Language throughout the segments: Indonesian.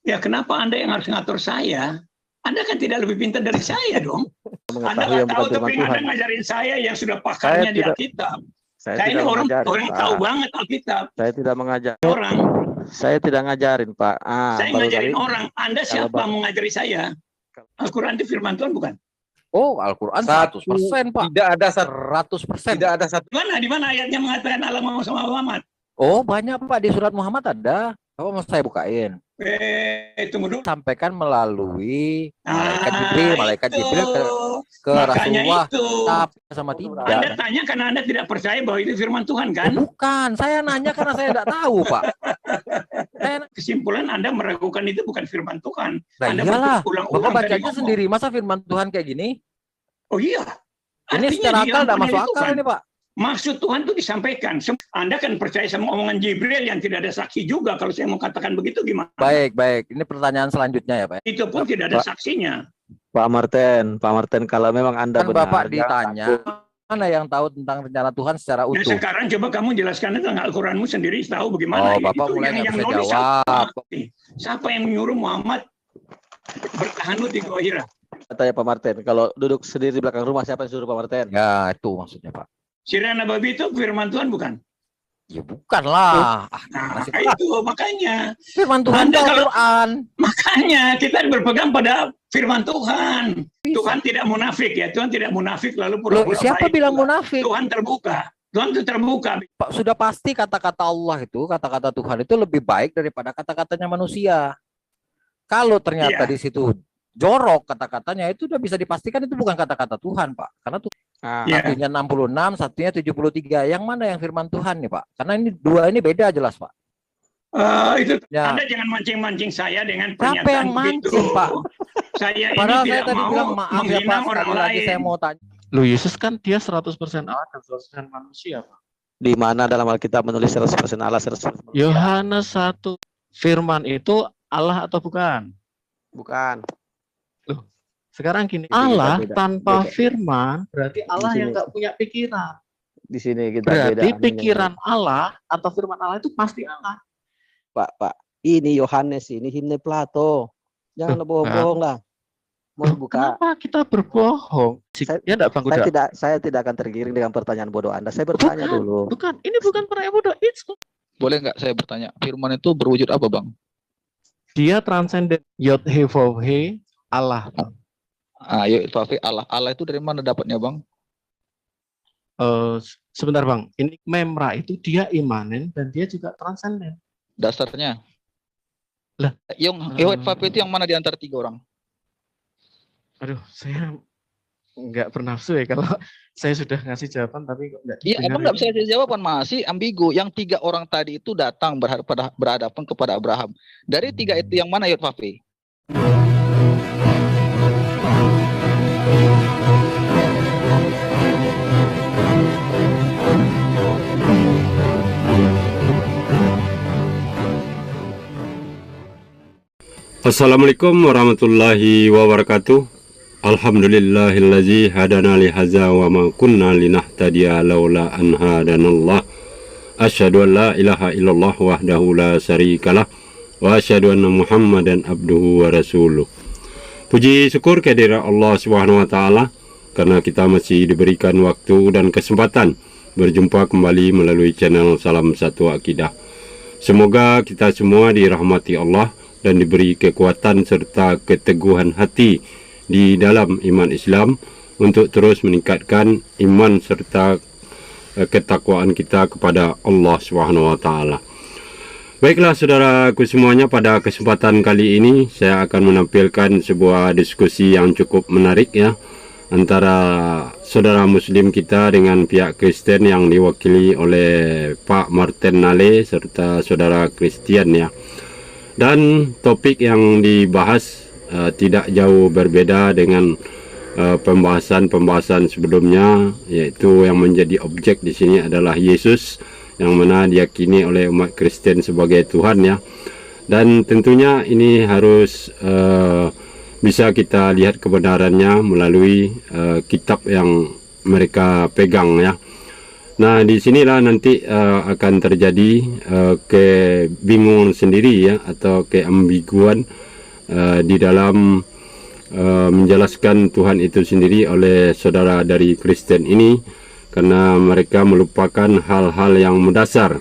Ya kenapa Anda yang harus ngatur saya? Anda kan tidak lebih pintar dari saya dong. Anda nggak tahu, tapi Anda ngajarin saya yang sudah pakarnya di Alkitab. Saya ini orang tahu banget Alkitab. Saya tidak mengajar orang. Saya tidak ngajarin, Pak. Saya ngajarin orang. Anda siapa mau ngajari saya? Al-Quran itu firman Tuhan bukan? Oh, Al-Quran 100%, Pak. Tidak ada 100%. Tidak ada satu. Di mana ayatnya mengatakan Allah mau sama Muhammad? Oh, banyak, Pak. Di surat Muhammad ada. Apa mau saya bukain? Tunggu dulu. Sampaikan melalui malaikat Jibril ke Rasulullah. Tapi sama tidak. Anda tanya karena Anda tidak percaya bahwa itu firman Tuhan kan? Oh, bukan, saya nanya karena saya tidak tahu, Pak. Kesimpulan Anda meragukan itu bukan firman Tuhan. Nah, Anda iyalah, Bapak berulang-ulang bacanya sendiri. Masa firman Tuhan kayak gini? Oh iya. Ini secara akal tidak masuk akal ini, Pak. Maksud Tuhan itu disampaikan. Anda kan percaya sama omongan Jibril yang tidak ada saksi juga. Kalau saya mau katakan begitu gimana? Baik. Ini pertanyaan selanjutnya ya, Pak. Itu pun tidak ada saksinya. Pak Martin, kalau memang Anda kan benar. Bapak ditanya, mana yang tahu tentang rencana Tuhan secara utuh? Nah, sekarang coba kamu jelaskan tentang Al-Quranmu sendiri, tahu bagaimana. Oh, Bapak mulai nggak bisa jawab. Siapa yang menyuruh Muhammad bertahanut di Gua Hira? Tanya Pak Martin, kalau duduk sendiri di belakang rumah siapa yang suruh Pak Martin? Ya, itu maksudnya, Pak. Sirah Nabawi itu firman Tuhan bukan? Ya bukan lah. Nah, itu makanya. Firman Tuhan itu Al-Quran. Makanya kita berpegang pada firman Tuhan. Tuhan tidak munafik ya. Tuhan tidak munafik lalu pura-pura baik. Siapa bilang munafik? Tuhan terbuka. Tuhan itu terbuka. Pak, sudah pasti kata-kata Allah itu, kata-kata Tuhan itu lebih baik daripada kata-katanya manusia. Kalau ternyata di situ jorok kata-katanya, itu udah bisa dipastikan itu bukan kata-kata Tuhan, Pak. Karena tuh satunya 66, satunya 73. Yang mana yang firman Tuhan nih, Pak? Karena ini dua ini beda jelas, Pak. Itu Anda jangan mancing-mancing saya dengan pernyataan siapa yang mancing, Pak? Saya Padahal ini saya tidak tadi mau bilang maaf ya, Pak. orang Sekali lagi lain. saya mau tanya. Loh, Yesus kan dia 100% Allah dan 100% manusia, Pak. Di mana dalam Alkitab menulis 100% Allah, 100% manusia? Yohanes 1. Firman itu Allah atau bukan? Bukan. Loh, sekarang gini, Allah beda. tanpa firman berarti Allah Di yang sini. nggak punya pikiran. Di sini kita Berarti beda. pikiran Allah atau firman Allah itu pasti Allah. Pak, ini Yohanes, ini himne Plato. Jangan bohong-bohong lah. Mau buka. Kenapa kita berbohong? Ya enggak, Bang Kuda? Saya tidak akan tergiring dengan pertanyaan bodoh Anda. Saya bertanya dulu. Bukan, ini bukan pertanyaan bodoh. Boleh nggak saya bertanya? Firman itu berwujud apa, Bang? Dia transenden. Yod He Vav He Allah. Ayo, Allah. Allah itu dari mana dapatnya, Bang? Sebentar, Bang. Ini memra itu dia imanen dan dia juga transenden. Dasarnya? Lah, yang Yod Vav itu yang mana di antara tiga orang? Aduh, saya nggak bernafsu ya kalau saya sudah ngasih jawaban tapi kok nggak. Iya, emang nggak bisa kasih jawaban, masih ambigu. Yang tiga orang tadi itu datang berhadapan kepada Abraham. Dari tiga itu yang mana Yod Vav He? Assalamualaikum warahmatullahi wabarakatuh. Alhamdulillahillazi hadana li hadza wa ma kunna linahtadiya laula an hadanallah. Asyhadu an la ilaha illallah wahdahu la syarikalah wa asyhadu anna Muhammadan abduhu wa rasuluh. Puji syukur kehadirat Allah Subhanahu wa taala karena kita masih diberikan waktu dan kesempatan berjumpa kembali melalui channel Salam Satu Akidah. Semoga kita semua dirahmati Allah dan diberi kekuatan serta keteguhan hati di dalam iman Islam untuk terus meningkatkan iman serta ketakwaan kita kepada Allah Subhanahu wa taala. Baiklah saudaraku semuanya, pada kesempatan kali ini saya akan menampilkan sebuah diskusi yang cukup menarik ya antara saudara muslim kita dengan pihak Kristen yang diwakili oleh Pak Martin Nale serta saudara Kristian ya. Dan topik yang dibahas tidak jauh berbeda dengan pembahasan sebelumnya, yaitu yang menjadi objek di sini adalah Yesus yang mana diyakini oleh umat Kristen sebagai Tuhan ya. Dan tentunya ini harus bisa kita lihat kebenarannya melalui kitab yang mereka pegang ya. Nah, di sinilah nanti akan terjadi kebingungan sendiri ya, atau keambiguan di dalam menjelaskan Tuhan itu sendiri oleh saudara dari Kristen ini, karena mereka melupakan hal-hal yang mendasar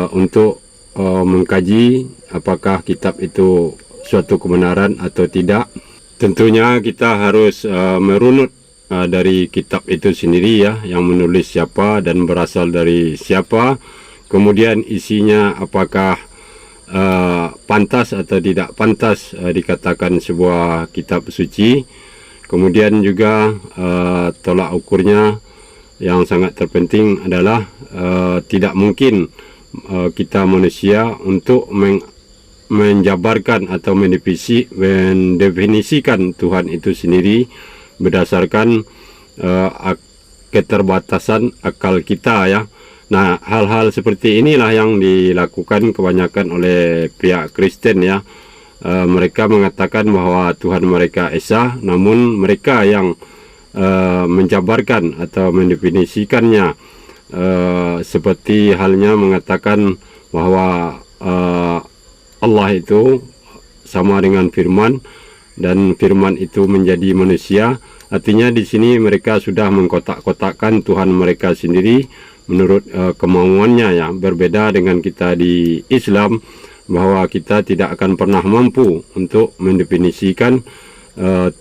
untuk mengkaji apakah kitab itu suatu kebenaran atau tidak. Tentunya kita harus merunut dari kitab itu sendiri ya, yang menulis siapa dan berasal dari siapa, kemudian isinya apakah pantas atau tidak pantas dikatakan sebuah kitab suci. Kemudian juga tolak ukurnya yang sangat terpenting adalah tidak mungkin kita manusia untuk menjabarkan atau mendefinisikan Tuhan itu sendiri berdasarkan keterbatasan akal kita ya. Nah, hal-hal seperti inilah yang dilakukan kebanyakan oleh pihak Kristen ya. Mereka mengatakan bahwa Tuhan mereka Esa, namun mereka yang menjabarkan atau mendefinisikannya, seperti halnya mengatakan bahwa Allah itu sama dengan firman, dan firman itu menjadi manusia. Artinya di sini mereka sudah mengkotak-kotakkan Tuhan mereka sendiri menurut kemauannya ya. Berbeda dengan kita di Islam, bahwa kita tidak akan pernah mampu untuk mendefinisikan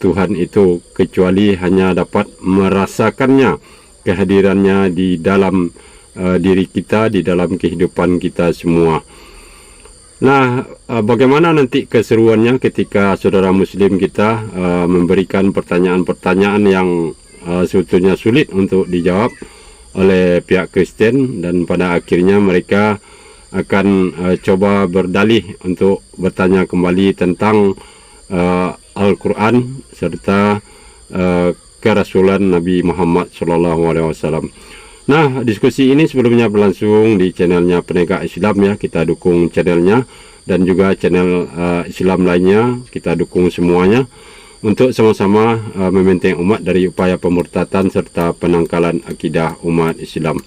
Tuhan itu, kecuali hanya dapat merasakannya, kehadirannya di dalam diri kita, di dalam kehidupan kita semua. Nah, bagaimana nanti keseruannya ketika saudara muslim kita memberikan pertanyaan-pertanyaan yang sebetulnya sulit untuk dijawab oleh pihak Kristen, dan pada akhirnya mereka akan coba berdalih untuk bertanya kembali tentang Al-Quran serta kerasulan Nabi Muhammad SAW. Nah, diskusi ini sebelumnya berlangsung di channelnya Penegak Islam ya, kita dukung channelnya, dan juga channel Islam lainnya, kita dukung semuanya untuk sama-sama membentengi umat dari upaya pemurtatan serta penangkalan akidah umat Islam.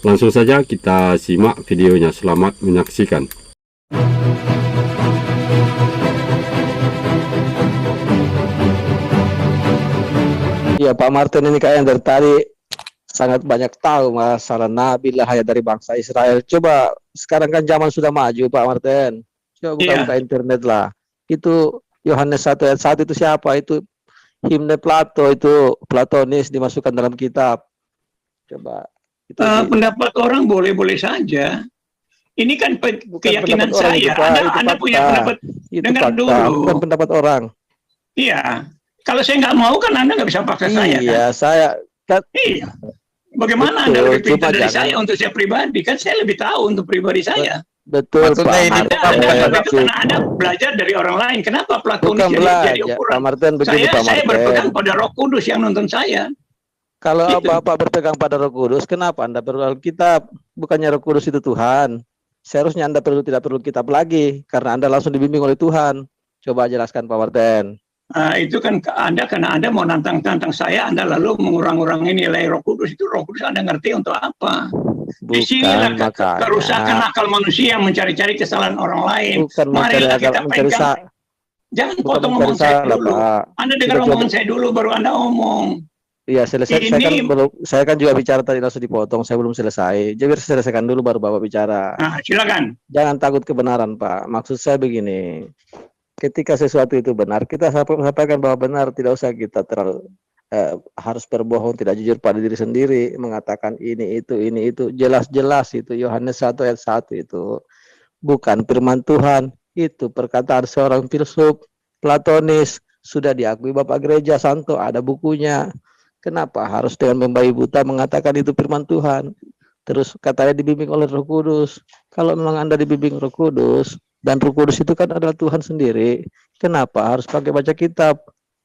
Langsung saja kita simak videonya, selamat menyaksikan. Ya, Pak Martin ini kayak yang dari tadi sangat banyak tahu masalah Nabi lah ya dari bangsa Israel. Coba sekarang kan zaman sudah maju, Pak Martin. Coba buka internet lah. Itu Yohanes 1 ayat 1 itu siapa? Itu himne Plato, itu Platonis dimasukkan dalam kitab. Coba. Itu pendapat orang boleh-boleh saja. Ini kan keyakinan saya. Anda punya pendapat. Dengar dulu. Bukan pendapat orang. Iya. Kalau saya nggak mau kan Anda nggak bisa paksa saya. Iya, kan? Saya kan. Iya. Bagaimana Anda lebih pintar dari saya untuk saya pribadi? Kan saya lebih tahu untuk pribadi saya. Betul, Pak. Anda belajar dari orang lain. Kenapa Platonis jadi ukuran? Pak Martin, begini, saya berpegang pada Roh Kudus yang nonton saya. Kalau Bapak berpegang pada Roh Kudus, kenapa Anda perlu Alkitab? Bukannya Roh Kudus itu Tuhan. Seharusnya Anda tidak perlu kitab lagi, karena Anda langsung dibimbing oleh Tuhan. Coba jelaskan, Pak Martin. Itu kan Anda, karena Anda mau nantang saya, Anda lalu mengurang-urangi nilai Roh Kudus. Itu Roh Kudus Anda ngerti untuk apa? Di sinilah kerusakan akal manusia mencari-cari kesalahan orang lain. Marilah kita pegang. Jangan potong omongan saya dulu. Anda dengar omongan saya dulu, baru Anda omong. Iya, selesai. Saya kan juga bicara tadi langsung dipotong. Saya belum selesai. Jadi selesaikan dulu baru Bapak bicara. Nah, silakan. Jangan takut kebenaran, Pak. Maksud saya begini. Ketika sesuatu itu benar, kita sampaikan bahwa benar, tidak usah kita harus berbohong, tidak jujur pada diri sendiri, mengatakan ini itu, jelas-jelas itu Yohanes 1 ayat 1 itu bukan firman Tuhan, itu perkataan seorang filsuf Platonis, sudah diakui Bapak Gereja Santo, ada bukunya. Kenapa harus dengan membabi buta mengatakan itu firman Tuhan? Terus katanya dibimbing oleh Roh Kudus. Kalau memang Anda dibimbing Roh Kudus, dan Roh Kudus itu kan adalah Tuhan sendiri, kenapa harus pakai baca kitab?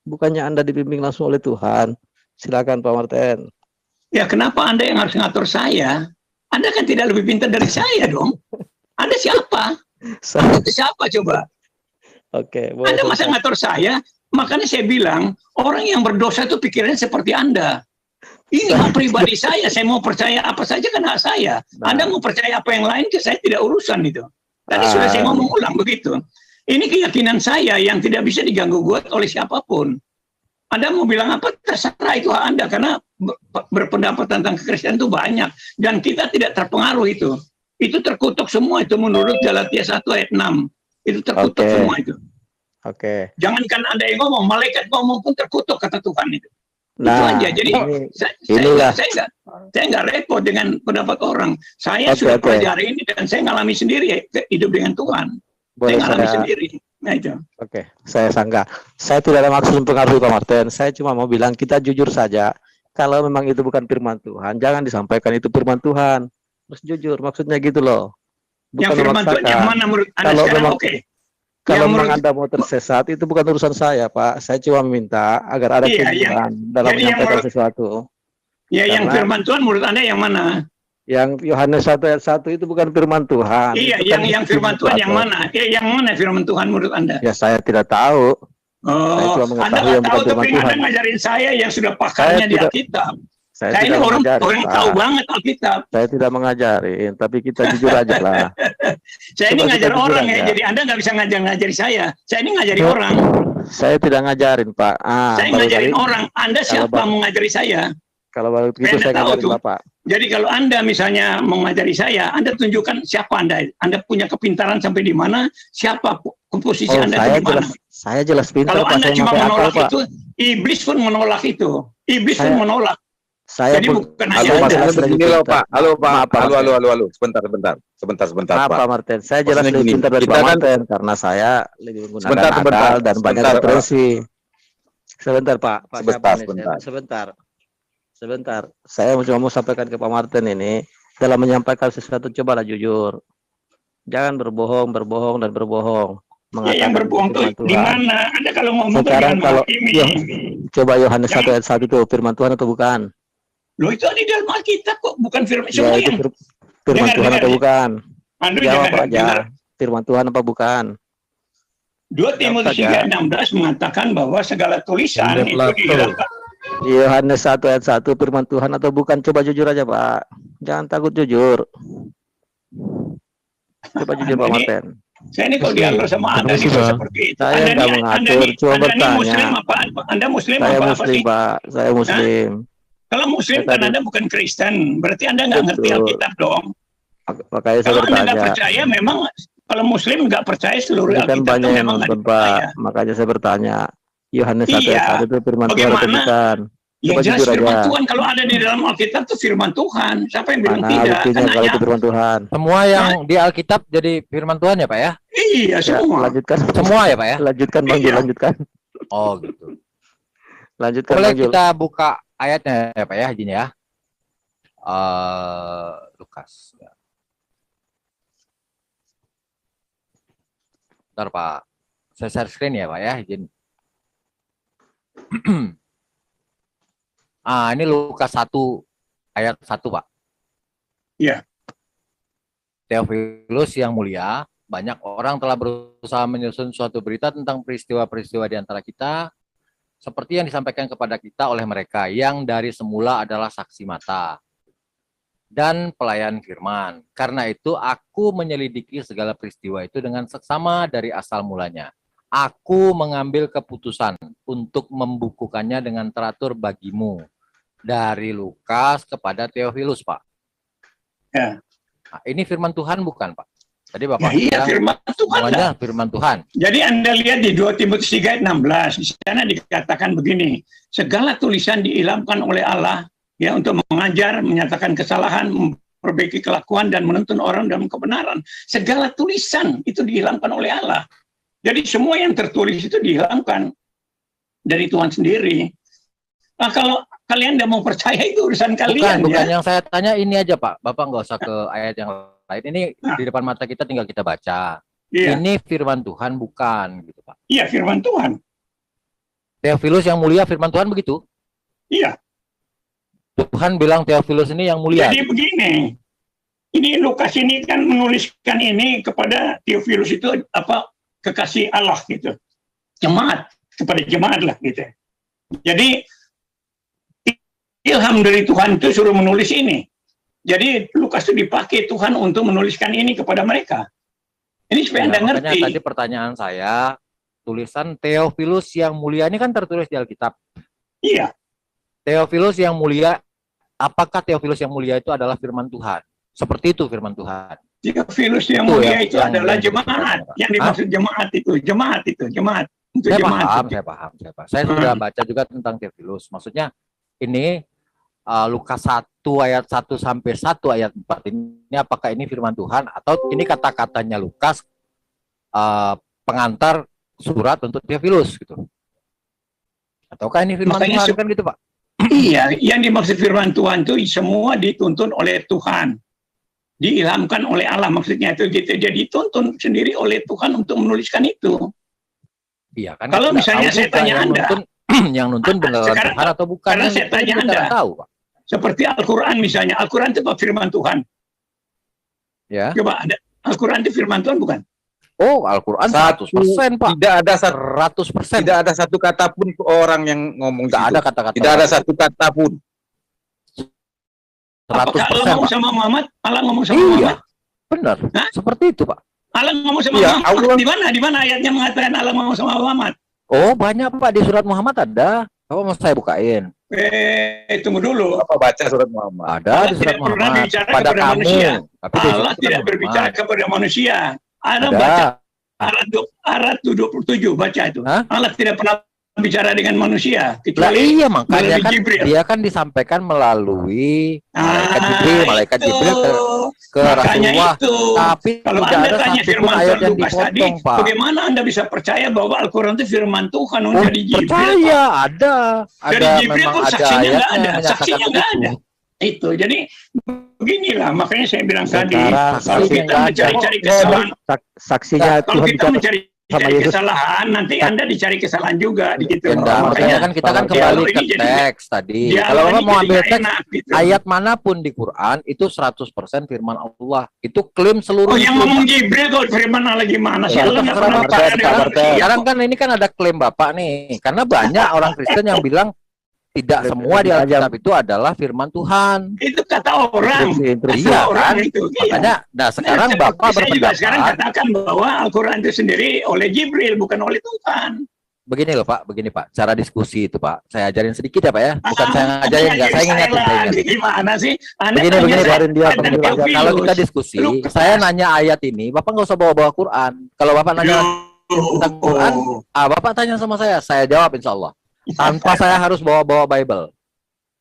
Bukannya Anda dibimbing langsung oleh Tuhan? Silakan Pak Martin. Ya, kenapa Anda yang harus ngatur saya? Anda kan tidak lebih pintar dari saya dong. Anda siapa? Anda siapa coba? Oke. Anda masa ngatur saya? Makanya saya bilang, orang yang berdosa itu pikirannya seperti Anda. Ini hak pribadi saya mau percaya apa saja kan hak saya. Anda mau percaya apa yang lain, ke saya tidak urusan itu. Tadi sudah saya ngomong ulang begitu. Ini keyakinan saya yang tidak bisa diganggu gugat oleh siapapun. Anda mau bilang apa, terserah, itu hak Anda, karena berpendapat tentang kekristenan itu banyak, dan kita tidak terpengaruh itu. Itu terkutuk semua itu menurut Galatia 1 ayat 6. Itu terkutuk semua itu. Jangankan Anda yang ngomong, malaikat ngomong pun terkutuk, kata Tuhan itu. Itu aja. Jadi saya nggak repot dengan pendapat orang. Saya sudah pelajari ini dan saya ngalami sendiri hidup dengan Tuhan. Saya ngalami sendiri. Nah, itu. Saya sangka. Saya tidak ada maksud mempengaruhi Pak Martin. Saya cuma mau bilang kita jujur saja. Kalau memang itu bukan firman Tuhan, jangan disampaikan itu firman Tuhan. Terus jujur, maksudnya gitu loh. Bukan yang firman Tuhan yang mana menurut Anda sekarang? Kalau memang Anda mau tersesat, itu bukan urusan saya, Pak. Saya cuma meminta agar ada kejujuran dalam menyampaikan sesuatu. Ya, yang firman Tuhan menurut Anda yang mana? Yang Yohanes 1 ayat 1 itu bukan firman Tuhan. Iya, yang firman Tuhan yang mana? Yang mana firman Tuhan menurut Anda? Ya, saya tidak tahu. Saya cuma mengetahui yang bukan firman Tuhan. Anda ngajarin saya yang sudah pakarnya di Alkitab. Saya ini orang tahu banget Alkitab. Saya tidak mengajarin, tapi kita jujur aja lah. Saya ini ngajar orang ya, jadi Anda nggak bisa ngajari saya. Saya ini ngajari orang. Saya tidak ngajarin, Pak. Saya ngajarin orang. Anda siapa mau ngajari saya? Kalau begitu saya ngajarin Bapak. Jadi kalau Anda misalnya mau ngajari saya, Anda tunjukkan siapa Anda. Anda punya kepintaran sampai di mana, siapa posisi Anda di mana. Saya jelas pintar. Kalau Anda cuma menolak itu, iblis pun menolak itu. Iblis pun menolak. Jadi bukan hanya begini loh Pak. Halo Pak. Halo. Sebentar. Pak Martin, saya jelas lebih pintar dari Pak Martin karena saya lebih menggunakan akal dan banyak referensi. Sebentar Pak. Sebentar. Saya cuma mau sampaikan ke Pak Martin ini, dalam menyampaikan sesuatu cobalah jujur. Jangan berbohong. Yang berbohong itu di mana? Anda kalau ngomong sekarang kalau coba Yohanes 1 ayat 1 itu firman Tuhan atau bukan? Loh, itu di dalam Alkitab kok, bukan firman semua ya, itu firman Tuhan atau bukan? Jawab aja. Firman Tuhan apa bukan? 2 Timotius 3:16 mengatakan bahwa segala tulisan itu dihilangkan. Yohanes 1 ayat 1 firman Tuhan atau bukan? Coba jujur aja, Pak. Jangan takut jujur. Coba jujur, Pak Martin. Saya ini kalau diatur sama Anda seperti itu. Saya nggak mengatur, cuma bertanya. Anda Muslim saya apa Muslim, sih? Pak. Saya Muslim. Kalau Muslim kan Anda bukan Kristen, berarti Anda nggak ngerti Alkitab dong. Makanya saya bertanya. Kalau Anda nggak percaya, memang kalau Muslim nggak percaya seluruh Alkitab banyak itu yang memang nonton, Pak. Makanya saya bertanya. Yohanes 1 ayat 1 itu firman Tuhan atau bukan? Ya jelas firman Tuhan. Kalau ada di dalam Alkitab itu firman Tuhan. Siapa yang bilang tidak? Kalau itu firman Tuhan. Semua yang di Alkitab jadi firman Tuhan ya Pak ya? Iya semua. Lanjutkan. Semua ya Pak ya? Lanjutkan Bang Jul, lanjutkan. Oh gitu. Lanjutkan. Boleh kita buka ayatnya ya Pak ya, izin ya. Lukas. Bentar Pak. Saya share screen ya Pak ya, izin. Ini Lukas 1 ayat 1 Pak. Iya. Theophilus yang mulia, banyak orang telah berusaha menyusun suatu berita tentang peristiwa-peristiwa di antara kita, seperti yang disampaikan kepada kita oleh mereka yang dari semula adalah saksi mata dan pelayan firman. Karena itu aku menyelidiki segala peristiwa itu dengan seksama dari asal mulanya. Aku mengambil keputusan untuk membukukannya dengan teratur bagimu. Dari Lukas kepada Theophilus, Pak. Ya. Nah, ini firman Tuhan bukan, Pak? Tadi Bapak iya, firman Tuhan. Semuanya firman Tuhan. Jadi Anda lihat di 2 Timotius 3:16, di sana dikatakan begini, segala tulisan diilhamkan oleh Allah ya untuk mengajar, menyatakan kesalahan, memperbaiki kelakuan dan menuntun orang dalam kebenaran. Segala tulisan itu diilhamkan oleh Allah. Jadi semua yang tertulis itu diilhamkan dari Tuhan sendiri. Nah, kalau kalian tidak mau percaya itu urusan kalian. Bukan yang saya tanya ini aja Pak. Bapak nggak usah ke ayat yang lain. Ini di depan mata kita tinggal kita baca. Iya. Ini firman Tuhan bukan, gitu Pak. Iya, firman Tuhan. Theophilus yang mulia firman Tuhan begitu? Iya. Tuhan bilang Theophilus ini yang mulia. Jadi begini. Ini Lukas ini kan menuliskan ini kepada Theophilus itu apa kekasih Allah gitu. Jemaat, kepada jemaat lah gitu. Jadi ilham dari Tuhan itu suruh menulis ini. Jadi Lukas itu dipakai Tuhan untuk menuliskan ini kepada mereka. Ini supaya Anda ngerti. Tadi pertanyaan saya, tulisan Theophilus yang mulia ini kan tertulis di Alkitab. Iya. Theophilus yang mulia, apakah Theophilus yang mulia itu adalah firman Tuhan? Seperti itu firman Tuhan. Theophilus yang mulia itu adalah jemaat. Yang dimaksud jemaat itu, jemaat. Untuk saya jemaat. Paham. Saya sudah baca juga tentang Theophilus. Maksudnya ini Lukas 1 ayat 1 sampai 1 ayat 4 ini apakah ini firman Tuhan atau ini kata-katanya Lukas pengantar surat untuk Theophilus gitu. Ataukah ini firman Tuhan kan gitu, Pak? Iya, yang dimaksud firman Tuhan itu semua dituntun oleh Tuhan. Diilhamkan oleh Allah, maksudnya itu gitu. Jadi dituntun sendiri oleh Tuhan untuk menuliskan itu. Iya kan. Kalau misalnya saya tanya Anda, yang nuntun beneran Tuhan atau bukan? Karena saya tanya Anda, tahu, Pak. Seperti Al-Quran misalnya, Al-Quran itu firman Tuhan. Ya. Coba ada Al-Quran itu firman Tuhan bukan? Oh, Al-Quran 100%, Pak. Tidak ada 100%. Tidak ada satu kata pun orang yang ngomong tidak ada kata-kata. Tidak ada satu kata pun. 100%. Apakah Allah ngomong sama Muhammad? Allah ngomong sama Muhammad? Benar. Hah? Seperti itu, Pak. Allah ngomong sama Muhammad. Di mana ayatnya mengatakan Allah ngomong sama Muhammad? Oh, banyak, Pak, di surat Muhammad ada. Apa mau saya bukain? Tunggu dulu. Apa baca surat Muhammad? Ada di surat Muhammad. Pada kamu. Manusia. Tapi Allah tidak berbicara kepada manusia. Ada. Baca Arat 27 baca itu. Hah? Allah tidak pernah bicara dengan manusia kecuali iya, makanya kan dia kan disampaikan melalui malaikat Jibril ke Rasulullah. Tapi kalau tidak Anda ada tanya firman ayat yang Lukas tadi, Pak. Bagaimana Anda bisa percaya bahwa Al-Quran itu firman Tuhan dari Jibril? Percaya, ada dari Jibril pun saksinya nggak ada, saksinya nggak ada. Itu. Jadi beginilah, makanya saya bilang tadi, kalau kita mencari-cari kesalahan, saksinya kalau Tuhan kita mencari kesalahan, nanti Anda dicari kesalahan juga di gitu. Makanya kan kita kan kembali ke teks tadi. Kalau Bapak mau ambil teks ayat manapun di Quran itu 100% firman Allah. Itu klaim seluruh. Oh, yang ngomong Jibril kalau firman Allah gimana sih? Sekarang kan ini kan ada klaim Bapak nih. Karena banyak orang Kristen yang bilang tidak semua di Alkitab itu adalah firman Tuhan. Itu kata orang. Iya kan? Makanya, nah sekarang Bapak berpendapat. Sekarang katakan bahwa Al-Quran itu sendiri oleh Jibril, bukan oleh Tuhan. Begini loh Pak, begini Pak. Cara diskusi itu Pak. Saya ajarin sedikit ya Pak ya. Bukan saya ngajarin, enggak. Saya ingatin. Gimana sih? Begini, dia. Kalau kita diskusi, saya nanya ayat ini, Bapak nggak usah bawa-bawa Quran. Kalau Bapak nanya tentang Quran, Bapak tanya sama saya jawab insya Allah. Tanpa saya harus bawa-bawa Bible.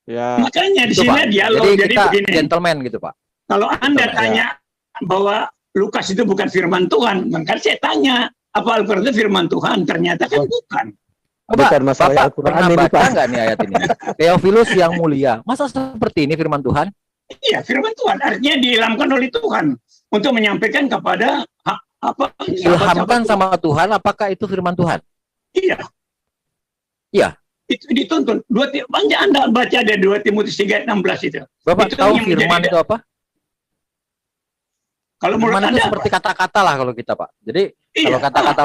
Ya. Makanya di sini dialog. Jadi kita begini, gentleman gitu Pak. Kalau Anda tanya bahwa Lukas itu bukan firman Tuhan, maka saya tanya apa Al-Quran itu firman Tuhan? Ternyata kan bukan. Bukan masalah Bapak pernah baca nggak nih ayat ini? Theophilus yang mulia, masa seperti ini firman Tuhan? Iya, firman Tuhan. Artinya diilhamkan oleh Tuhan untuk menyampaikan kepada ilhamkan sama Tuhan. Apakah itu firman Tuhan? Iya. Iya. Itu dituntun. Anda baca ada 2 Timotius 3:16 itu. Bapak itu tahu firman itu apa? Kalau menurut Anda itu seperti kata-kata lah kalau kita Pak. Jadi kalau kata-kata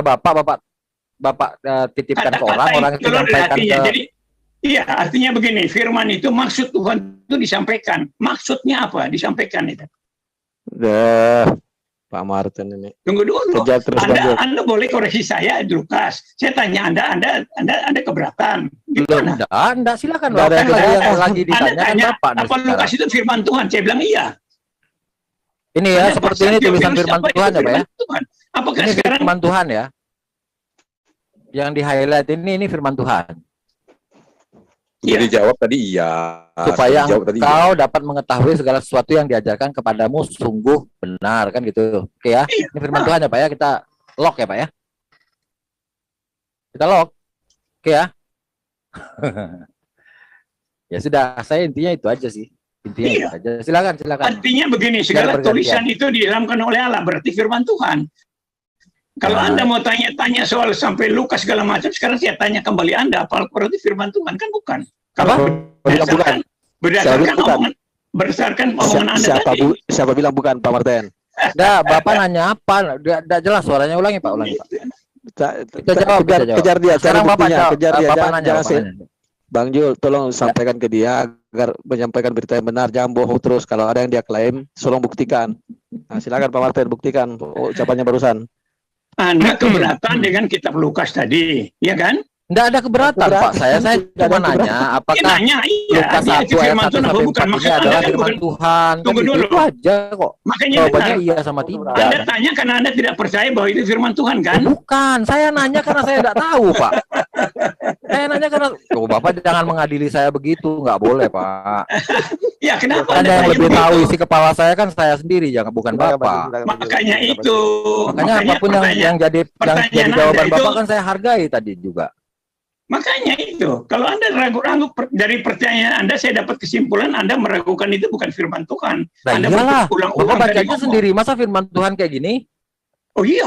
Bapak titipkan ke orang itu menyampaikan ke. Jadi iya, artinya begini, firman itu maksud Tuhan itu disampaikan. Maksudnya apa? Disampaikan itu. Pak Martin ini. Tunggu dulu. Anda boleh koreksi saya, Lukas. Saya tanya Anda keberatan. Gimana? Enggak, silakan. Lagi ditanya Bapak. Apa Lukas itu firman Tuhan? Saya bilang iya. Ini ya, seperti ini tulisan firman Tuhan ya Pak ya? Apakah ini sekarang firman Tuhan ya? Yang di highlight ini firman Tuhan. Jadi jawab tadi iya. Supaya engkau dapat mengetahui segala sesuatu yang diajarkan kepadamu sungguh benar kan gitu. Oke ya. Ini firman Tuhan ya Pak ya. Kita lock ya Pak ya. Kita lock. Oke ya. Ya sudah, saya intinya itu aja sih. Intinya itu aja. Silakan. Artinya begini, segala tulisan itu diilhamkan oleh Allah, berarti firman Tuhan. Kalau Anda mau tanya soal sampai Lukas segala macam, sekarang saya tanya kembali Anda, apa Al-Quran itu firman Tuhan? Kan bukan. Kalau berdasarkan omongan Anda tadi. Siapa bilang bukan, Pak Martin? Bapak nanya apa? Tidak jelas suaranya, ulangi Pak. Kejar dia. Sekarang Bapak kejar dia. Bapak nanya. Bang Jul, tolong sampaikan ke dia agar menyampaikan berita yang benar, jangan bohong terus. Kalau ada yang dia klaim, tolong buktikan. Nah, silakan Pak Martin buktikan ucapannya barusan. Anda keberatan dengan kitab Lukas tadi, ya kan? Enggak ada keberatan, Pak. Saya cuma nanya, apakah Lukas 1 ayat 1 sampai 4 ini adalah firman Tuhan? Tunggu dulu. Itu aja kok. Makanya jawabannya iya sama tidak. Anda tanya karena Anda tidak percaya bahwa itu firman Tuhan, kan? Bukan, saya nanya karena saya tidak tahu, Pak. Saya nanya karena, Bapak jangan mengadili saya begitu, nggak boleh, Pak. Ya, kenapa Anda yang lebih tahu isi kepala saya kan saya sendiri, jangan bukan Bapak. Makanya itu. Makanya apapun yang jadi jawaban Bapak kan saya hargai tadi juga. Makanya itu, kalau Anda ragu-ragu dari pertanyaan Anda, saya dapat kesimpulan Anda meragukan itu bukan firman Tuhan. Nah, Anda iyalah, berulang-ulang Bapak bacanya sendiri, masa firman Tuhan kayak gini? Oh iya.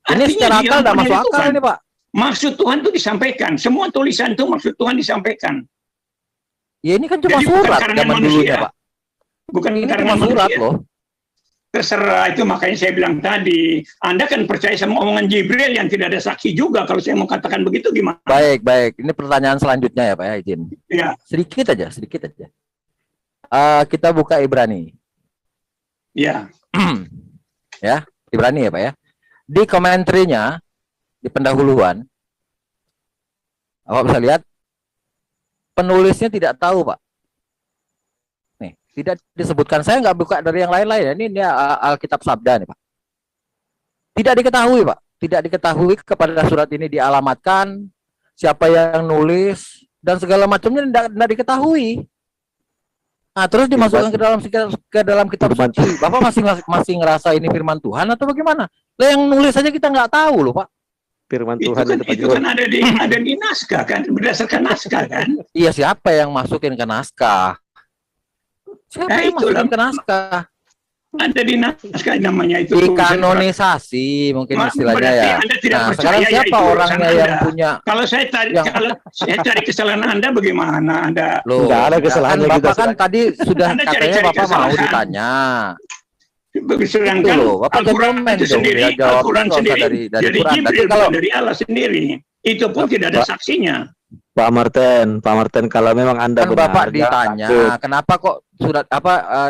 Ini secara akal tidak masuk akal ini, Pak. Maksud Tuhan itu disampaikan, semua tulisan itu maksud Tuhan disampaikan. Ya ini kan cuma surat zaman dulunya, Pak. Bukan ini karena cuma surat manusia. loh. Terserah, itu makanya saya bilang tadi, Anda kan percaya sama omongan Jibril yang tidak ada saksi juga. Kalau saya mau katakan begitu gimana? Baik. Ini pertanyaan selanjutnya ya Pak ya, izin. Ya. Sedikit aja. Kita buka Ibrani. Ya. Ya, Ibrani ya Pak ya. Di komentarnya, di pendahuluan, Bapak bisa lihat, penulisnya tidak tahu Pak. Nih, tidak disebutkan. Saya nggak buka dari yang lain-lain. Ini Alkitab Sabda nih Pak. Tidak diketahui Pak. Tidak diketahui kepada surat ini dialamatkan, siapa yang nulis, dan segala macamnya tidak diketahui. Nah, terus dimasukkan ke dalam kitab suci. Bapak masih ngerasa ini firman Tuhan atau bagaimana? Lah yang nulis saja kita nggak tahu loh Pak. Firman Tuhan itu kan ada di naskah kan, berdasarkan naskah kan. Iya, siapa yang masukin ke naskah? Siapa yang masukin ke naskah? Ada di naskah namanya itu. Dikanonisasi mungkin istilahnya ya. Nah, sekarang siapa orangnya yang punya? Kalau saya cari kesalahan Anda bagaimana Anda? Loh, nggak ada kesalahan. Bapak kan tadi sudah katanya Bapak mau ditanya. Sedangkan Al-Quran itu sendiri, Al-Quran sendiri dari Jibril, dari Allah sendiri. Itu pun tidak ada saksinya. Pak Martin, kalau memang Anda kan Bapak ditanya, kenapa kok surat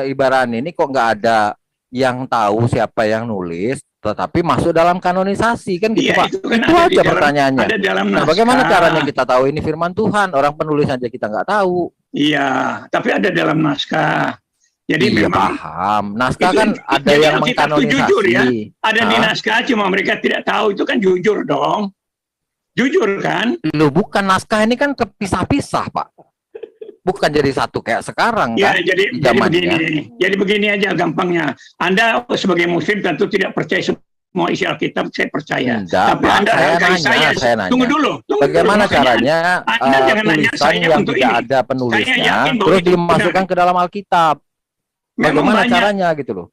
Ibaran ini kok nggak ada yang tahu siapa yang nulis, tetapi masuk dalam kanonisasi kan gitu Pak? Itu aja pertanyaannya. Nah, bagaimana caranya kita tahu ini firman Tuhan? Orang penulis aja kita nggak tahu. Iya, tapi ada dalam naskah. Jadi iya, memang paham. Naskah kan ada yang mengkanonisasi. Jujur ya, ada di naskah, cuma mereka tidak tahu, itu kan jujur dong. Jujur kan? Loh, bukan, naskah ini kan kepisah-pisah Pak. Bukan jadi satu kayak sekarang ya, kan? Jadi begini aja gampangnya. Anda sebagai muslim tentu tidak percaya semua isi Alkitab, saya percaya. Enggak, tapi Pak, Anda hargai saya. Tunggu dulu. Bagaimana caranya tulisan yang tidak ada penulisnya terus dimasukkan ke dalam Alkitab? Bagaimana caranya gitu loh?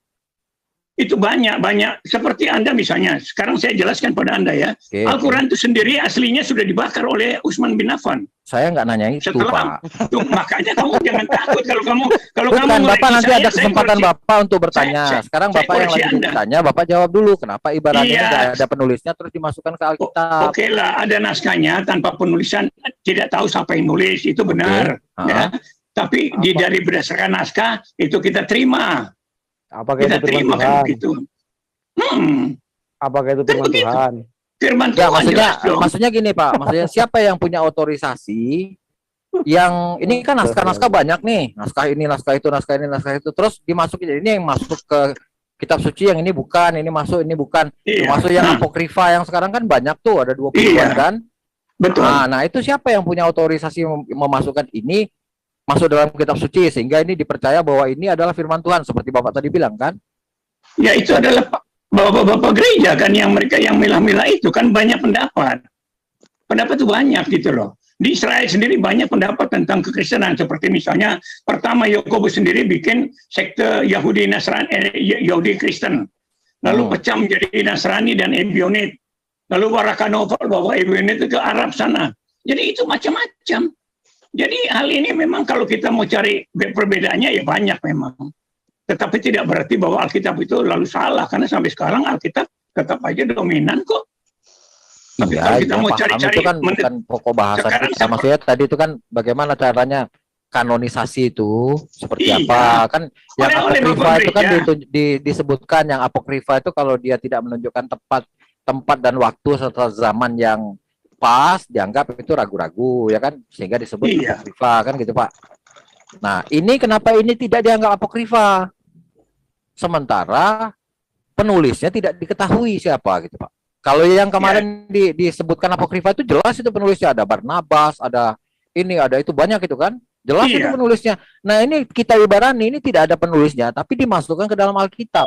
Itu banyak. Seperti Anda misalnya, sekarang saya jelaskan pada Anda ya. Al-Quran itu sendiri aslinya sudah dibakar oleh Utsman bin Affan. Saya nggak nanya itu, Pak. Makanya kamu jangan takut kalau kamu Bapak nanti ada kesempatan Bapak untuk bertanya. Sekarang Bapak yang lagi bertanya, Bapak jawab dulu. Kenapa ibaratnya nggak ada penulisnya terus dimasukkan ke Alkitab? Oke lah, ada naskahnya tanpa penulisan, tidak tahu siapa yang nulis, itu benar. Ya. Tapi dari berdasarkan naskah itu kita terima. Apakah itu firman Tuhan? Kan begitu. Apakah itu firman Tuhan? Firman Tuhan. Maksudnya gini Pak, maksudnya siapa yang punya otorisasi? Yang ini kan naskah-naskah banyak nih, naskah ini, naskah itu, naskah ini, naskah itu, terus dimasukin. Ini yang masuk ke kitab suci, yang ini bukan, ini masuk, ini bukan. Masuk yang apokrifa yang sekarang kan banyak tuh, ada 20-an kan? Betul. Nah, itu siapa yang punya otorisasi memasukkan ini masuk dalam kitab suci sehingga ini dipercaya bahwa ini adalah firman Tuhan seperti Bapak tadi bilang kan? Ya, itu adalah bapak-bapak gereja kan, yang mereka yang milah-milah itu kan banyak pendapat. Pendapat itu banyak gitu loh. Di Israel sendiri banyak pendapat tentang kekristenan, seperti misalnya pertama Yakobus sendiri bikin sekte Yahudi Kristen. Lalu pecah menjadi Nasrani dan Ebionit. Lalu Warakanova bawa Ebionit itu ke Arab sana. Jadi itu macam-macam. Jadi hal ini memang kalau kita mau cari perbedaannya ya banyak memang. Tetapi tidak berarti bahwa Alkitab itu lalu salah, karena sampai sekarang Alkitab tetap aja dominan kok. Tapi kalau kita mau cari-cari itu kan bukan pokok bahasan kita. Maksudnya tadi itu kan bagaimana caranya kanonisasi itu seperti apa kan yang apokrifa itu kan disebutkan yang apokrifa itu kalau dia tidak menunjukkan tempat dan waktu serta zaman yang pas dianggap itu ragu-ragu ya kan sehingga disebut apokrifa kan gitu Pak. Nah ini kenapa ini tidak dianggap apokrifa sementara penulisnya tidak diketahui siapa gitu Pak. Kalau yang kemarin disebutkan apokrifa itu jelas itu penulisnya ada Barnabas, ada ini ada itu banyak itu kan. Jelas itu penulisnya. Nah ini kita Ibarani ini tidak ada penulisnya, tapi dimasukkan ke dalam Alkitab.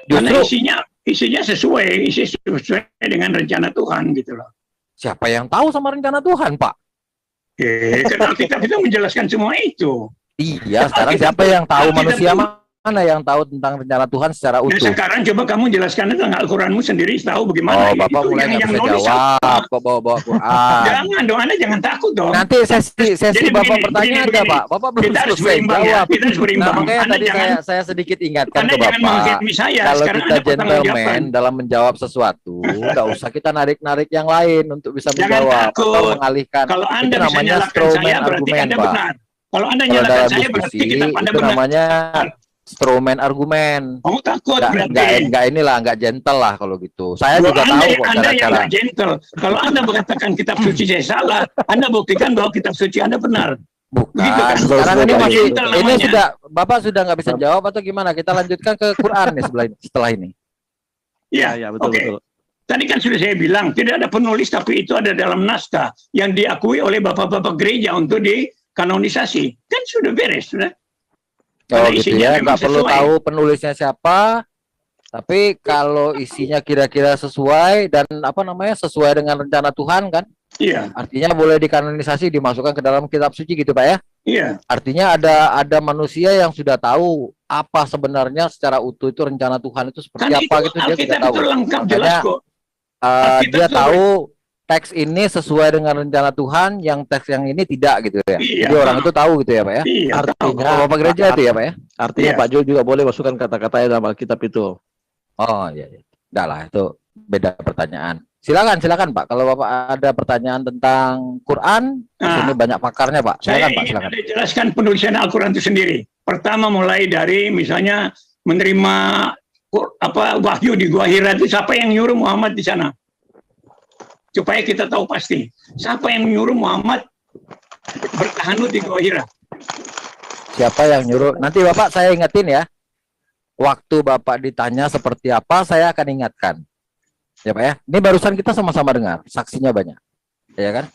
Karena isinya sesuai dengan rencana Tuhan gitu loh. Siapa yang tahu sama rencana Tuhan, Pak? Karena Alkitab itu menjelaskan semua itu. Iya, sekarang siapa yang tahu manusia mana yang tahu tentang rencana Tuhan secara utuh? Nah, sekarang coba kamu jelaskan tentang Al-Quranmu sendiri tahu bagaimana. Oh, Bapak itu mulai nggak bisa jawab, kok bawa Quran. Jangan dong, Anda jangan takut dong. Nanti sesi Bapak bertanya ada, Pak. Bapak belum selesai jawab. Kita harus berimbang. Nah, makanya tadi saya sedikit ingatkan ke Bapak. Kalau kita gentleman dalam menjawab sesuatu, nggak usah kita narik-narik yang lain untuk bisa menjawab atau mengalihkan. Kalau Anda itu namanya strawman argumen, Pak. Kalau Anda nyalakan saya berarti kita Anda benar. Namanya strawman argumen. Kamu takut nggak gentle lah kalau gitu. Saya juga tahu kok Anda yang cara-cara. nggak gentle. Kalau Anda mengatakan kitab suci saya salah, Anda buktikan bahwa kitab suci Anda benar. Bukan. Gitu kan? Sekarang ini masih ini sudah Bapak sudah nggak bisa jawab atau gimana? Kita lanjutkan ke Quran nih setelah ini. Iya, betul. Tadi kan sudah saya bilang tidak ada penulis tapi itu ada dalam naskah yang diakui oleh bapak-bapak gereja untuk dikanonisasi. Kan sudah beres, sudah. Oh gitu ya, nggak perlu tahu penulisnya siapa, tapi kalau isinya kira-kira sesuai dan sesuai dengan rencana Tuhan kan? Iya. Artinya boleh dikanonisasi, dimasukkan ke dalam kitab suci gitu Pak ya? Iya. Artinya ada manusia yang sudah tahu apa sebenarnya secara utuh itu rencana Tuhan itu seperti kan apa gitu dia sudah tahu. Itu lengkap, jelas kok. Dia tahu teks ini sesuai dengan rencana Tuhan, yang teks yang ini tidak gitu ya. Iya. Jadi orang itu tahu gitu ya Pak ya. Iya, artinya Bapak gereja itu ya Pak ya. Artinya Pak Jul juga boleh masukkan kata-katanya dalam Alkitab itu. Oh iya. Udah lah itu beda pertanyaan. Silakan Pak. Kalau Bapak ada pertanyaan tentang Quran, di sini banyak pakarnya Pak. Silakan Pak. Silakan. Saya ingin jelaskan penulisan Al-Quran itu sendiri. Pertama mulai dari misalnya menerima wahyu di Gua Hira itu siapa yang nyuruh Muhammad di sana? Supaya kita tahu pasti siapa yang menyuruh Muhammad bertahanut di Gua Hira. Siapa yang nyuruh? Nanti Bapak saya ingetin ya. Waktu Bapak ditanya seperti apa, saya akan ingatkan. Ya Pak ya. Ini barusan kita sama-sama dengar, saksinya banyak. Ya kan?